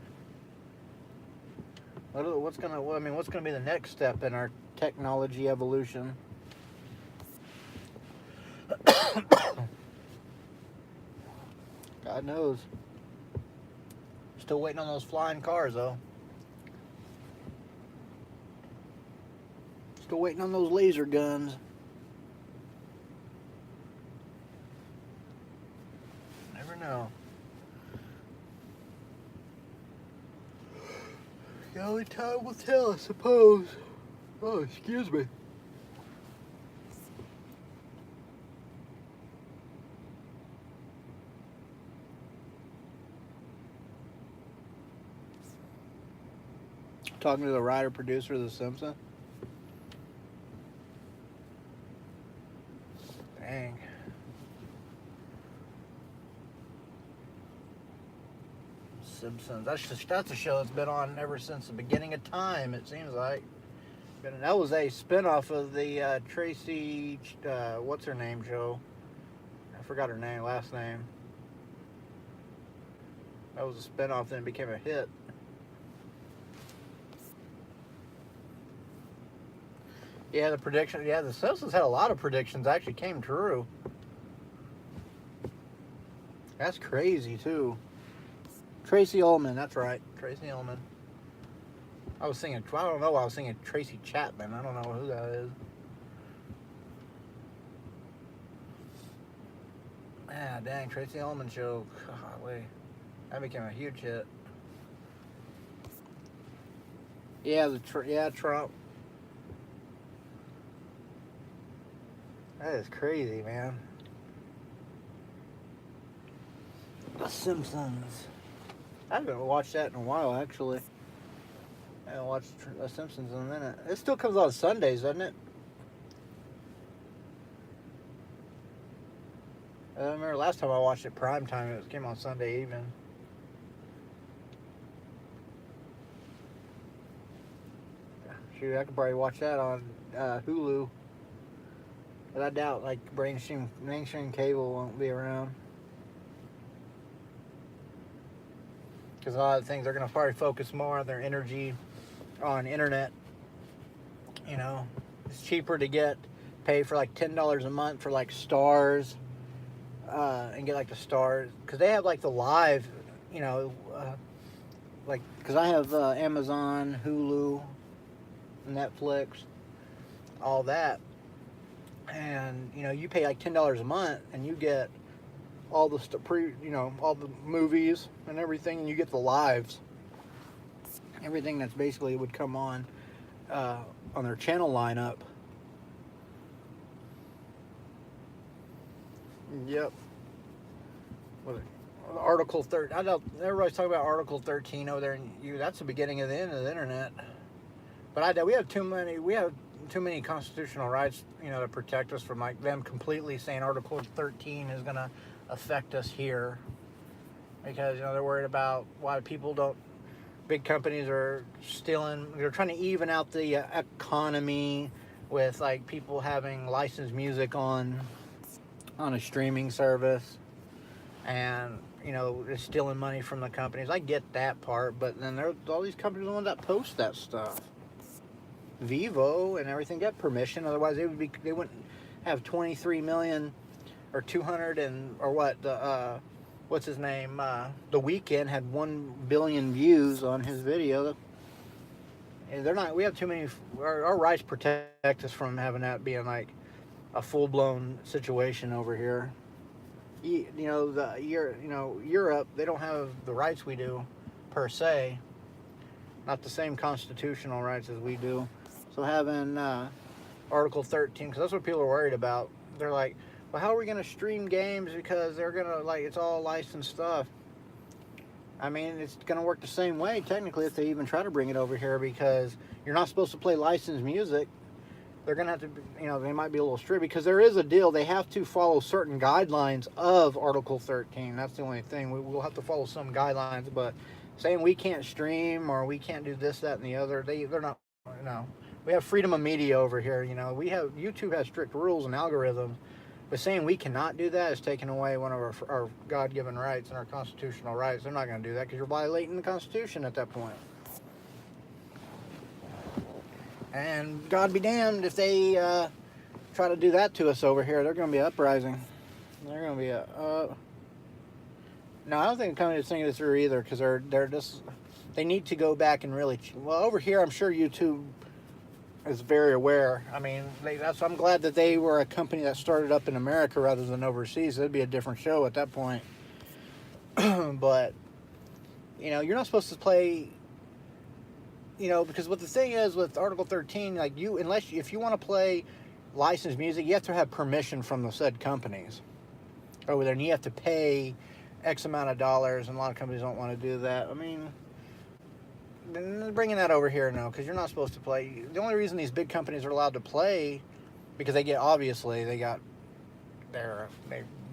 What's gonna be the next step in our technology evolution? God knows. Still waiting on those flying cars, though. Still waiting on those laser guns. Never know. The only time will tell, I suppose. Oh, excuse me. Talking to the writer producer of The Simpsons. Dang. Simpsons. That's a show that's been on ever since the beginning of time, it seems like. That was a spinoff of the Tracy, what's her name, show? I forgot her last name. That was a spinoff, then it became a hit. Yeah, the prediction. Yeah, the Simpsons had a lot of predictions actually came true. That's crazy, too. Tracy Ullman, that's right. Tracy Ullman. I don't know why I was singing Tracy Chapman. I don't know who that is. Ah, dang, Tracy Ullman show. Golly. That became a huge hit. Yeah, Trump. That is crazy, man. The Simpsons. I haven't watched that in a while, actually. I haven't watched The Simpsons in a minute. It still comes on Sundays, doesn't it? I remember last time I watched it prime time, it came on Sunday evening. Shoot, I could probably watch that on Hulu. But I doubt, like, mainstream cable won't be around. Because a lot of things are going to probably focus more of their energy on internet. It's cheaper to pay for like $10 a month for like Stars, and get like the Stars, because they have like the live, like, because I have Amazon, Hulu, Netflix, all that, and you pay like $10 a month and you get all the all the movies and everything, and you get the lives, everything that's basically would come on their channel lineup. Yep. Article 13. I know everybody's talking about Article 13 over there, and that's the beginning of the end of the internet. But we have too many constitutional rights, to protect us from like them completely saying Article 13 is going to affect us here, because they're worried about why big companies are stealing. They're trying to even out the economy with like people having licensed music on a streaming service, and they're stealing money from the companies. I get that part, but then there's all these companies, the ones that post that stuff. Vivo and everything get permission. Otherwise, they wouldn't have 23 million or 200 and or what the what's his name? The Weeknd had 1 billion views on his video. And they're not. We have too many. Our rights protect us from having that being like a full blown situation over here. Europe, they don't have the rights we do, per se. Not the same constitutional rights as we do. So having Article 13, because that's what people are worried about. They're like, well, how are we going to stream games because they're going to, like, it's all licensed stuff. I mean, it's going to work the same way, technically, if they even try to bring it over here, because you're not supposed to play licensed music. They're going to have to, they might be a little strict, because there is a deal. They have to follow certain guidelines of Article 13. That's the only thing. We'll have to follow some guidelines, but saying we can't stream or we can't do this, that, and the other, they're not, We have freedom of media over here, YouTube has strict rules and algorithms, but saying we cannot do that is taking away one of our God-given rights and our constitutional rights. They're not going to do that because you're violating the Constitution at that point. And God be damned if they try to do that to us over here. They're going to be uprising. They're going to be No, I don't think the company's thinking this through either, because they're just, they need to go back and really, well, over here I'm sure YouTube is very aware. I mean, I'm glad that they were a company that started up in America rather than overseas. It'd be a different show at that point. But you're not supposed to play, because what the thing is with Article 13, like if you want to play licensed music, you have to have permission from the said companies over there, and you have to pay X amount of dollars, and a lot of companies don't want to do that. I mean, bringing that over here, no, because you're not supposed to play. The only reason these big companies are allowed to play, because they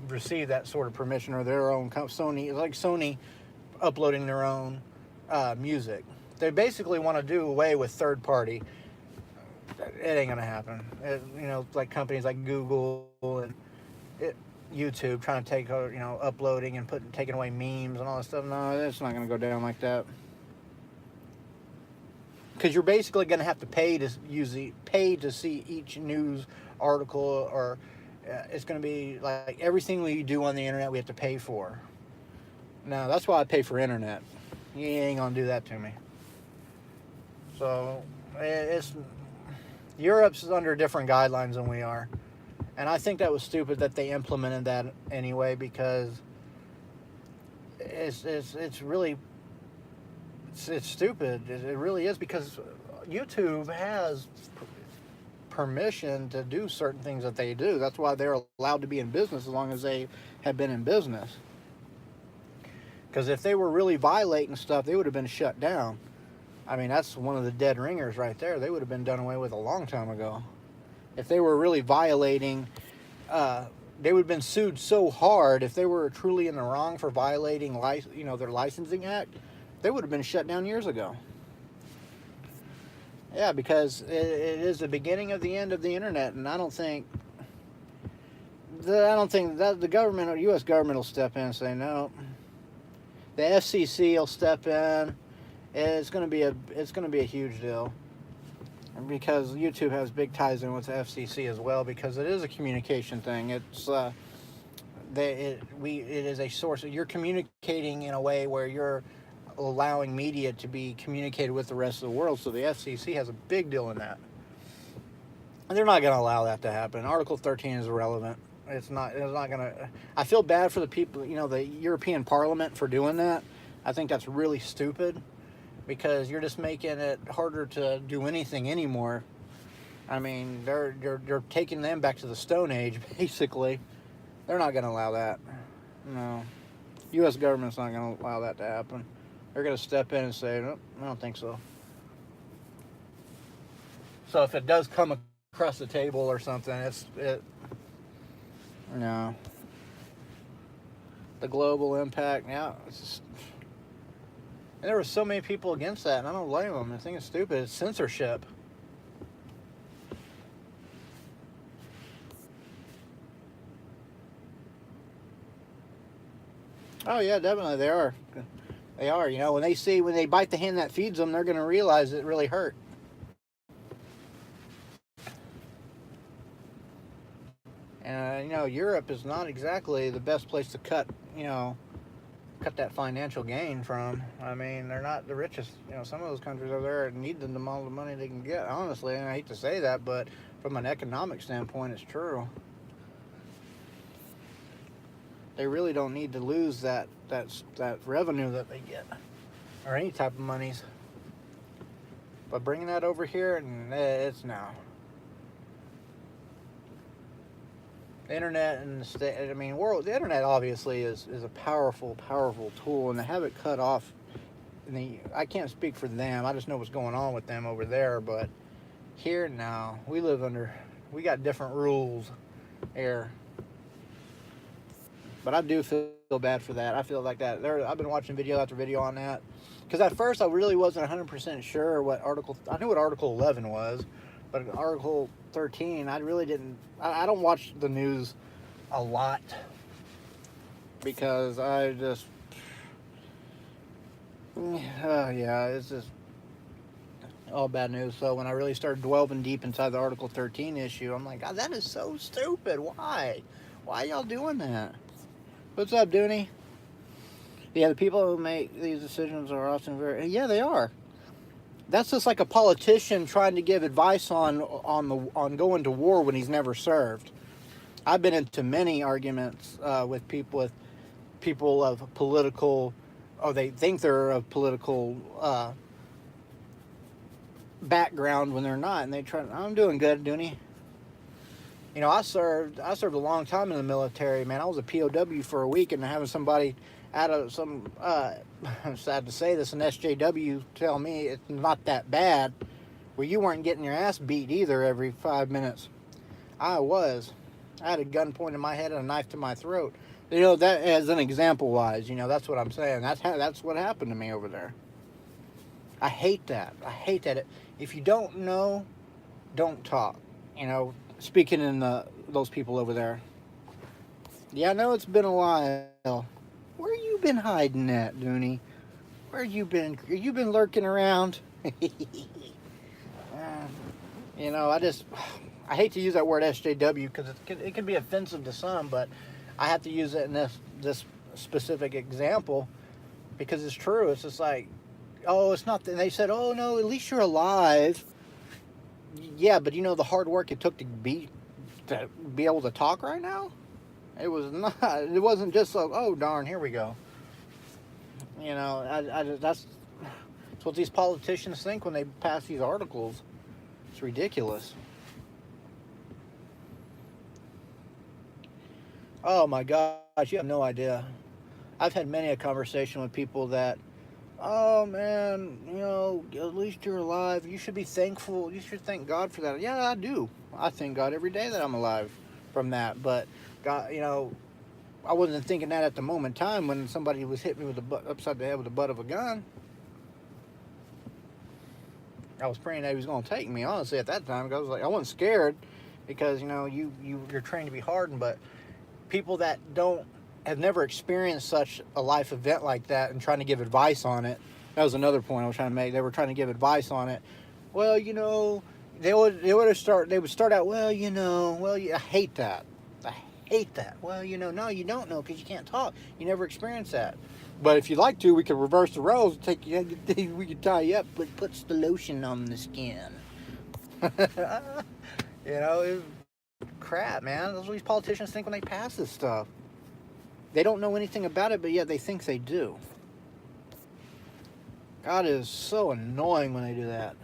receive that sort of permission, or their own Sony, like Sony uploading their own music. They basically want to do away with third party. It ain't gonna happen. Like companies like Google and YouTube trying to take uploading and taking away memes and all that stuff. No, it's not gonna go down like that. Because you're basically going to have to pay to see each news article, or it's going to be like everything we do on the internet we have to pay for. Now, that's why I pay for internet. You ain't going to do that to me. So, Europe's under different guidelines than we are. And I think that was stupid that they implemented that anyway, because it's really... It's stupid. It really is, because YouTube has permission to do certain things that they do. That's why they're allowed to be in business as long as they have been in business. Because if they were really violating stuff, they would have been shut down. I mean, that's one of the dead ringers right there. They would have been done away with a long time ago. If they were really violating, they would have been sued so hard. If they were truly in the wrong for violating, their licensing act, they would have been shut down years ago. Yeah, because it is the beginning of the end of the internet, and I don't think that the government or U.S. government will step in and say no. The FCC will step in. It's going to be a huge deal, because YouTube has big ties in with the FCC as well, because it is a communication thing. It's it is a source. You're communicating in a way where you're allowing media to be communicated with the rest of the world, so the FCC has a big deal in that. And they're not going to allow that to happen. Article 13 is irrelevant. It's not going to... I feel bad for the people, the European Parliament for doing that. I think that's really stupid, because you're just making it harder to do anything anymore. I mean, you're taking them back to the Stone Age, basically. They're not going to allow that. No. U.S. government's not going to allow that to happen. They're going to step in and say, no, I don't think so. So if it does come across the table or something, no. The global impact, yeah. And there were so many people against that, and I don't blame them. I think it's stupid. It's censorship. Oh yeah, definitely they are. They are. When they bite the hand that feeds them, they're going to realize it really hurt. And Europe is not exactly the best place to cut that financial gain from. I mean, they're not the richest. Some of those countries over there need them all the money they can get. Honestly, and I hate to say that, but from an economic standpoint, it's true. They really don't need to lose that revenue that they get, or any type of monies. But bringing that over here, and it's now. The internet and the internet obviously is a powerful tool, and to have it cut off, I can't speak for them. I just know what's going on with them over there. But here now, we got different rules here. But I do feel bad for that. I feel like that. I've been watching video after video on that, because at first I really wasn't 100% sure what I knew what Article 11 was, but Article 13, I really didn't. I don't watch the news a lot, because I just, it's just all bad news. So when I really started delving deep inside the Article 13 issue, I'm like, God, that is so stupid. Why y'all doing that? What's up, Dooney? Yeah, the people who make these decisions are often they are. That's just like a politician trying to give advice on going to war when he's never served. I've been into many arguments with people of political, or they think they're of political background when they're not, and they try. I'm doing good, Dooney. I served a long time in the military, man. I was a POW for a week, and having somebody out of some, I'm sad to say this, an SJW tell me it's not that bad, where you weren't getting your ass beat either every 5 minutes. I had a gun pointed in my head and a knife to my throat. That as an example wise, that's what I'm saying. That's what happened to me over there. I hate that. If you don't know, don't talk. Speaking in those people over there. Yeah, I know it's been a while. Where you been hiding at, Dooney? Where you been? You been lurking around? I hate to use that word SJW, because it can be offensive to some, but I have to use it in this specific example, because it's true. It's just like, oh, it's not. And they said, oh no, at least you're alive. Yeah, but the hard work it took to be able to talk right now? It wasn't just like, oh darn, here we go. That's what these politicians think when they pass these articles. It's ridiculous. Oh my gosh, you have no idea. I've had many a conversation with people that, oh man, at least you're alive. You should be thankful. You should thank God for that. Yeah, I do. I thank God every day that I'm alive from that. But God, I wasn't thinking that at the moment in time when somebody was hitting me upside the head with the butt of a gun. I was praying that he was going to take me, honestly, at that time. I was like, I wasn't scared, because you're trained to be hardened. But people that have never experienced such a life event like that and trying to give advice on it. That was another point I was trying to make. They were trying to give advice on it. Well, they would start out, I hate that. I hate that. Well, no, you don't know, because you can't talk. You never experienced that. But if you'd like to, we could reverse the roles. We could tie you up, but puts the lotion on the skin. Crap, man. That's what these politicians think when they pass this stuff. They don't know anything about it, but yet they think they do. God, is so annoying when they do that.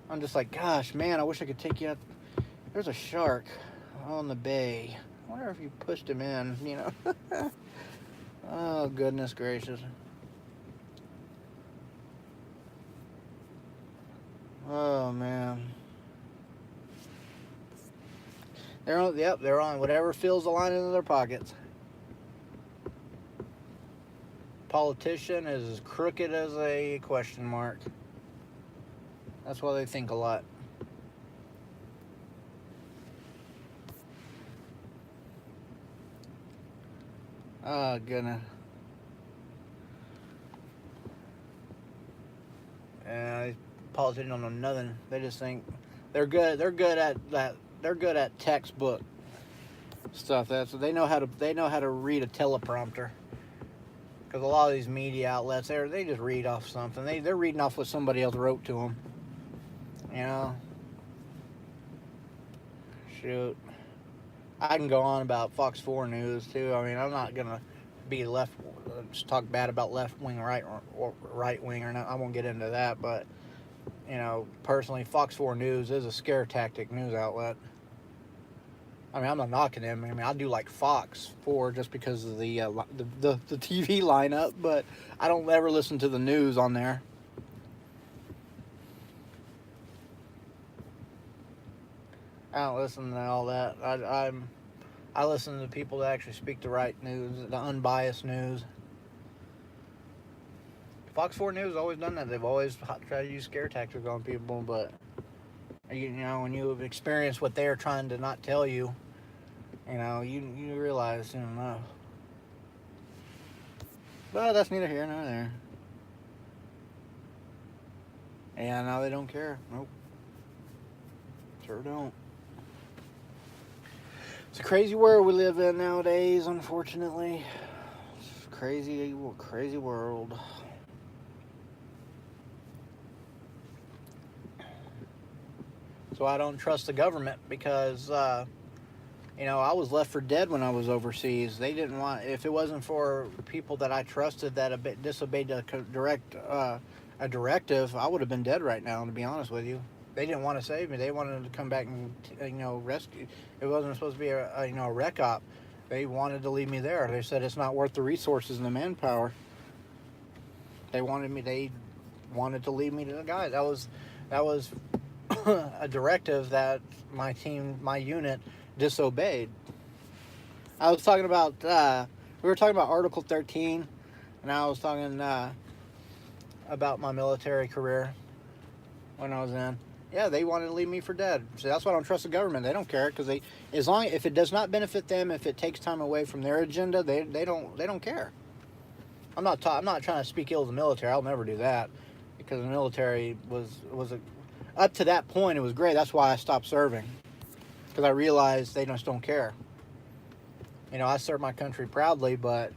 I'm just like, gosh, man, I wish I could take you out. There's a shark on the bay. I wonder if you pushed him in, Oh, goodness gracious. Oh, man. They're on whatever fills the line into their pockets. Politician is as crooked as a question mark. That's why they think a lot. Oh, goodness. These politicians don't know nothing. They just think they're good. They're good at that. They're good at textbook stuff. That's they know how to read a teleprompter. Because a lot of these media outlets, they just read off something. They're reading off what somebody else wrote to them. You know, shoot. I can go on about Fox 4 News too. I mean, I'm not gonna be just talk bad about left wing, or right wing, or not. I won't get into that. But personally, Fox 4 News is a scare tactic news outlet. I mean, I'm not knocking him. I mean, I do like Fox 4 just because of the TV lineup, but I don't ever listen to the news on there. I don't listen to all that. I listen to people that actually speak the right news, the unbiased news. Fox 4 News has always done that. They've always tried to use scare tactics on people, but when you experience what they're trying to not tell you, you realize, no. But that's neither here nor there. Yeah, no, they don't care. Nope. Sure don't. It's a crazy world we live in nowadays, unfortunately. It's a crazy, crazy world. So I don't trust the government because, I was left for dead when I was overseas. They didn't want, if it wasn't for people that I trusted that disobeyed a directive, I would have been dead right now, to be honest with you. They didn't want to save me. They wanted to come back and, rescue. It wasn't supposed to be a rec op. They wanted to leave me there. They said it's not worth the resources and the manpower. They wanted to leave me to the guy. That was a directive that my unit disobeyed. I was talking about, we were talking about Article 13, and I was talking about my military career when I was in. Yeah, they wanted to leave me for dead. So that's why I don't trust the government. They don't care because if it does not benefit them, if it takes time away from their agenda, they don't care. I'm not trying to speak ill of the military. I'll never do that because the military was up to that point it was great. That's why I stopped serving because I realized they just don't care. I served my country proudly, but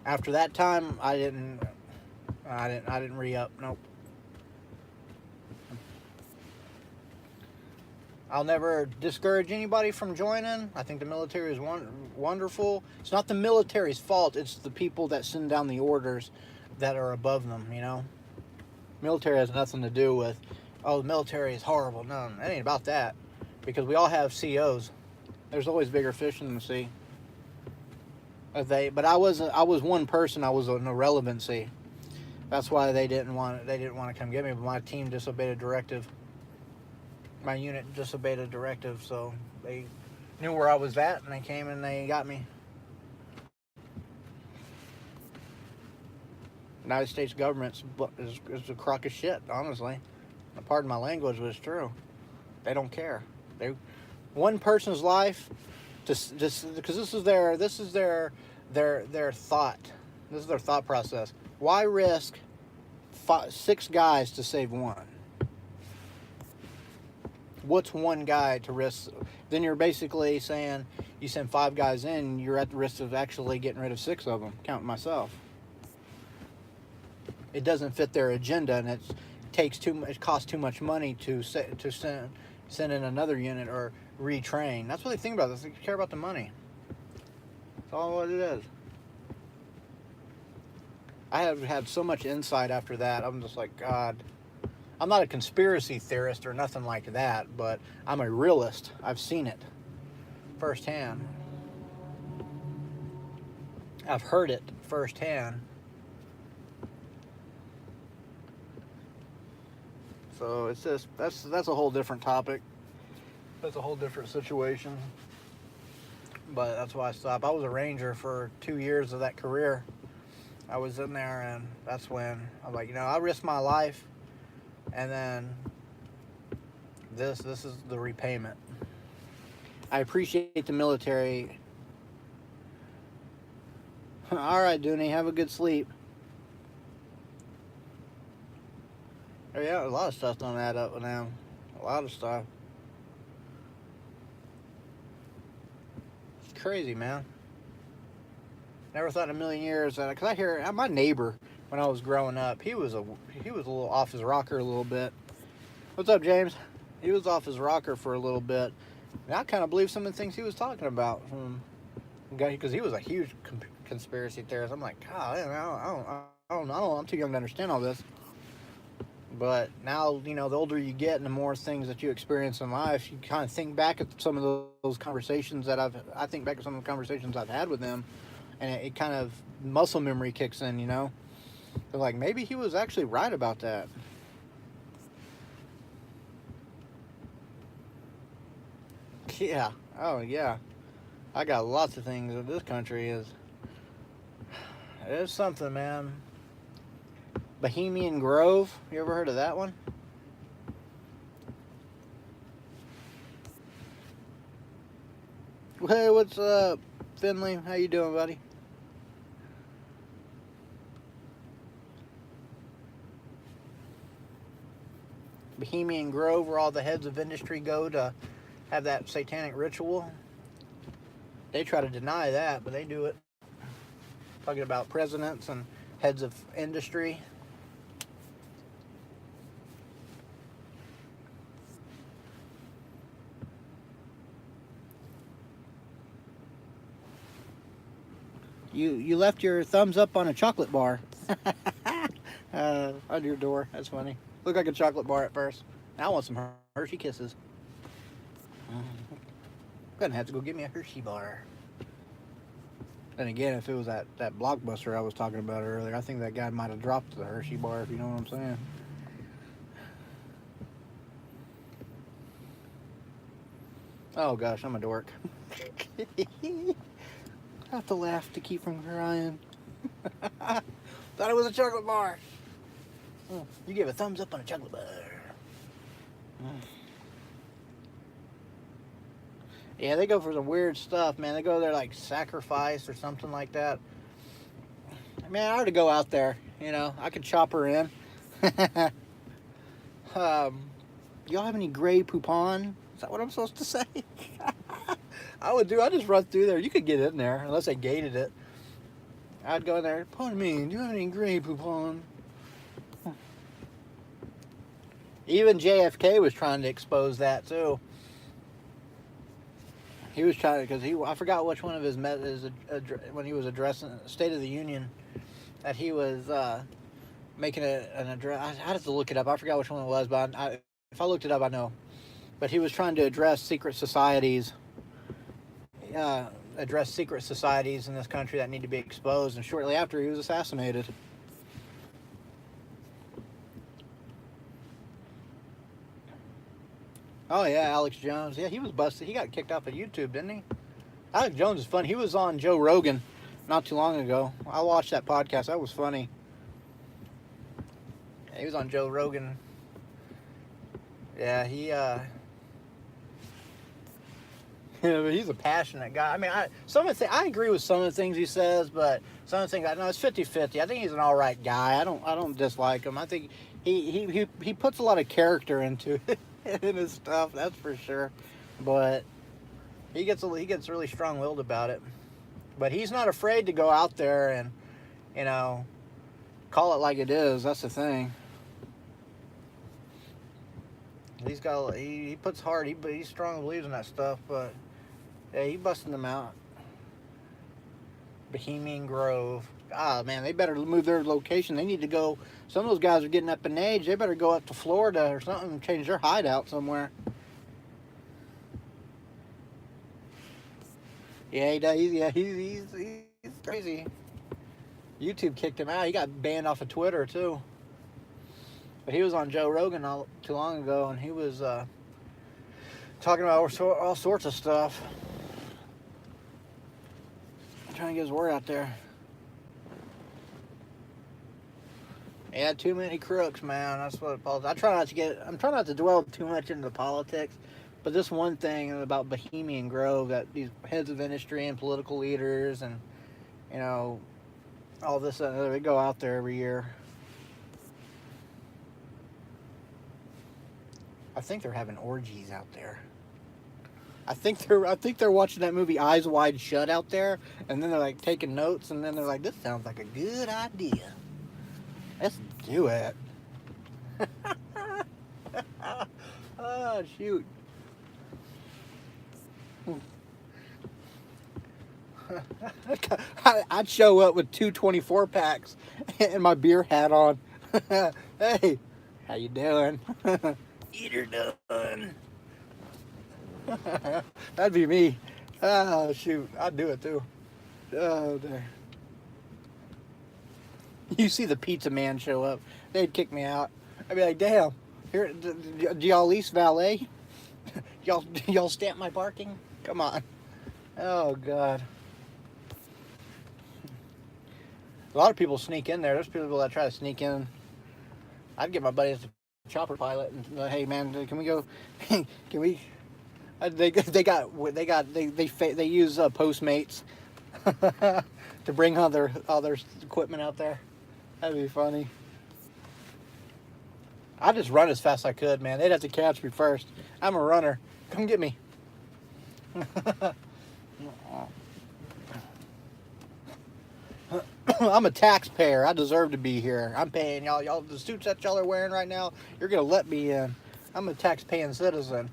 after that time, I didn't re-up. Nope. I'll never discourage anybody from joining. I think the military is wonderful. It's not the military's fault. It's the people that send down the orders that are above them, Military has nothing to do with, the military is horrible. No, it ain't about that. Because we all have COs. There's always bigger fish in the sea. But I was one person. I was an irrelevancy. That's why they didn't want to come get me. But my team disobeyed a directive. My unit disobeyed a directive, so they knew where I was at, and they came and they got me. The United States government is a crock of shit, honestly. Pardon my language, but it's true. They don't care. One person's life, just because this is their thought. This is their thought process. Why risk 6 guys to save one? What's one guy to risk? Then you're basically saying you send 5 guys in, you're at the risk of actually getting rid of 6 of them, counting myself. It doesn't fit their agenda, and it costs too much money to send in another unit or retrain. That's what they think about this. They care about the money. That's all what it is. I have had so much insight after that. I'm just like, God. I'm not a conspiracy theorist or nothing like that, but I'm a realist. I've seen it firsthand. I've heard it firsthand. So it's just that's a whole different topic. That's a whole different situation. But that's why I stopped. I was a ranger for 2 years of that career. I was in there, and that's when I'm like, I risked my life, and then this is the repayment. I appreciate the military. All right, Dooney, have a good sleep. Oh, yeah, a lot of stuff don't add up now. A lot of stuff. crazy, man. Never thought in a million years that, because I hear my neighbor when I was growing up, he was a little off his rocker a little bit. What's up, James? He was off his rocker for a little bit, and I kind of believe some of the things he was talking about from because he was a huge conspiracy theorist. I'm like, God, I don't know. I'm too young to understand all this. But now, the older you get and the more things that you experience in life, you kind of think back at some of those conversations that I think back at some of the conversations I've had with them, and it kind of muscle memory kicks in. They're like, maybe he was actually right about that. Yeah. Oh, yeah. I got lots of things that this country is something, man. Bohemian Grove. You ever heard of that one? Hey, what's up, Finley? How you doing, buddy? Bohemian Grove, where all the heads of industry go to have that satanic ritual. They try to deny that, but they do it. Talking about presidents and heads of industry. You left your thumbs up on a chocolate bar on your door. That's funny. Looked like a chocolate bar at first. Now I want some Hershey Kisses. Gonna have to go get me a Hershey bar. And again, if it was that Blockbuster I was talking about earlier, I think that guy might have dropped the Hershey bar, if you know what I'm saying. Oh gosh, I'm a dork. I have to laugh to keep from crying. Thought it was a chocolate bar. You gave a thumbs up on a chocolate bar. Yeah, they go for some weird stuff, man. They go there like sacrifice or something like that. Man, I ought to go out there. I could chop her in. Y'all have any Grey Poupon? Is that what I'm supposed to say? I would do. I'd just run through there. You could get in there unless they gated it. I'd go in there. Pardon me, do you have any Grey Poupon? Even JFK was trying to expose that too. He was trying because I forgot which one of his when he was addressing State of the Union that he was making an address. I had to look it up. I forgot which one it was, but if I looked it up, I know. But he was trying to address secret societies. Address secret societies in this country that need to be exposed, and shortly after he was assassinated. Oh yeah, Alex Jones. Yeah, he was busted. He got kicked off of YouTube, didn't he? Alex Jones is fun. He was on Joe Rogan not too long ago. I watched that podcast. That was funny. Yeah, he was on Joe Rogan. Yeah, yeah, but he's a passionate guy. I mean, I agree with some of the things he says, but some of the things I know it's 50-50. I think he's an all right guy. I don't dislike him. I think he puts a lot of character into it, in his stuff. That's for sure. But he gets really strong-willed about it. But he's not afraid to go out there and call it like it is. That's the thing. He puts hard. He strongly believes in that stuff, but. Yeah, he busting them out. Bohemian Grove. Ah, man, they better move their location. They need to go. Some of those guys are getting up in age. They better go up to Florida or something and change their hideout somewhere. Yeah, he does. He's crazy. YouTube kicked him out. He got banned off of Twitter, too. But he was on Joe Rogan not too long ago, and he was talking about all sorts of stuff. Trying to get his word out there. Yeah, too many crooks, man. That's what I'm trying not to dwell too much into politics, but this one thing about Bohemian Grove, that these heads of industry and political leaders and all this they go out there every year. I think they're having orgies out there. I think they're watching that movie Eyes Wide Shut out there, and then they're like taking notes, and then they're like, "This sounds like a good idea. Let's do it." Oh shoot! I'd show up with two 24 packs and my beer hat on. Hey, how you doing? Eater done. That'd be me. Oh shoot, I'd do it too. Oh there. You see the pizza man show up, they'd kick me out. I'd be like, damn, here, do y'all lease valet? y'all stamp my parking? Come on. Oh god. A lot of people sneak in there. There's people that try to sneak in. I'd get my buddy as a chopper pilot and hey man, can we go? Can we? They use Postmates to bring all their equipment out there. That'd be funny. I just run as fast as I could, man. They'd have to catch me first. I'm a runner. Come get me. I'm a taxpayer. I deserve to be here. I'm paying y'all. Y'all, the suits that y'all are wearing right now, you're gonna let me in. I'm a tax-paying citizen.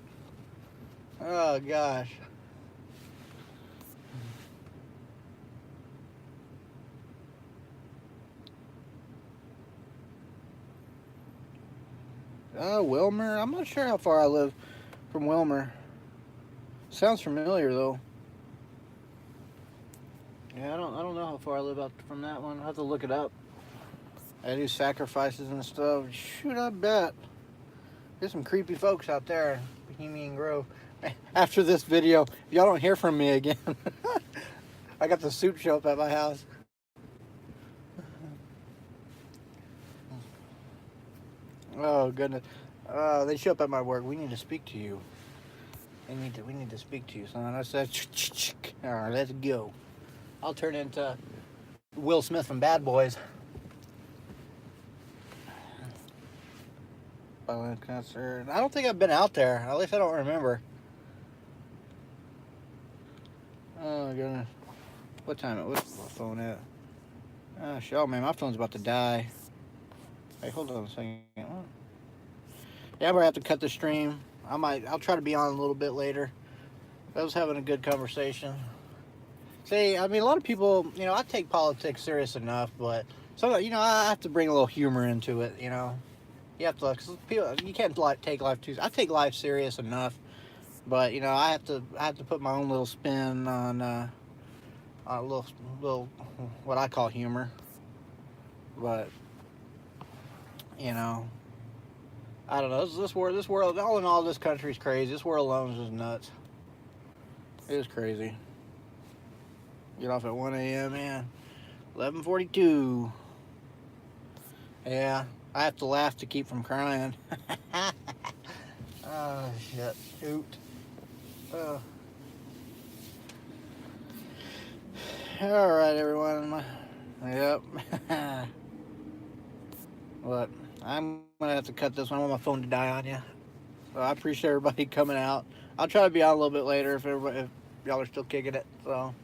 Oh gosh. Wilmer. I'm not sure how far I live from Wilmer. Sounds familiar though. Yeah, I don't know how far I live out from that one. I will have to look it up. I do sacrifices and stuff. Shoot, I bet. There's some creepy folks out there in Bohemian Grove. After this video, if y'all don't hear from me again, I got the suit show up at my house. Oh goodness. They show up at my work. We need to speak to you. We need to speak to you, son. I said, all right, let's go. I'll turn into Will Smith from Bad Boys. Concert. I don't think I've been out there. At least I don't remember. Oh my goodness. What time? What's my phone at? Oh, shit, man, my phone's about to die. Hey, hold on a second. What? Yeah, I'm gonna have to cut the stream. I'll try to be on a little bit later. I was having a good conversation. See, I mean, a lot of people, you know, I take politics serious enough, but sometimes, you know, I have to bring a little humor into it, you know. You have to, cause people, you can't take life too. I take life serious enough, but you know, I have to put my own little spin on a little what I call humor. But you know, I don't know. This world, all in all, this country's crazy. This world alone is just nuts. It is crazy. Get off at 1 a.m. man. 11:42. Yeah. I have to laugh to keep from crying. Oh, shit. Shoot. All right, everyone. Yep. But I'm going to have to cut this one. I want my phone to die on you. So I appreciate everybody coming out. I'll try to be on a little bit later if y'all are still kicking it. So.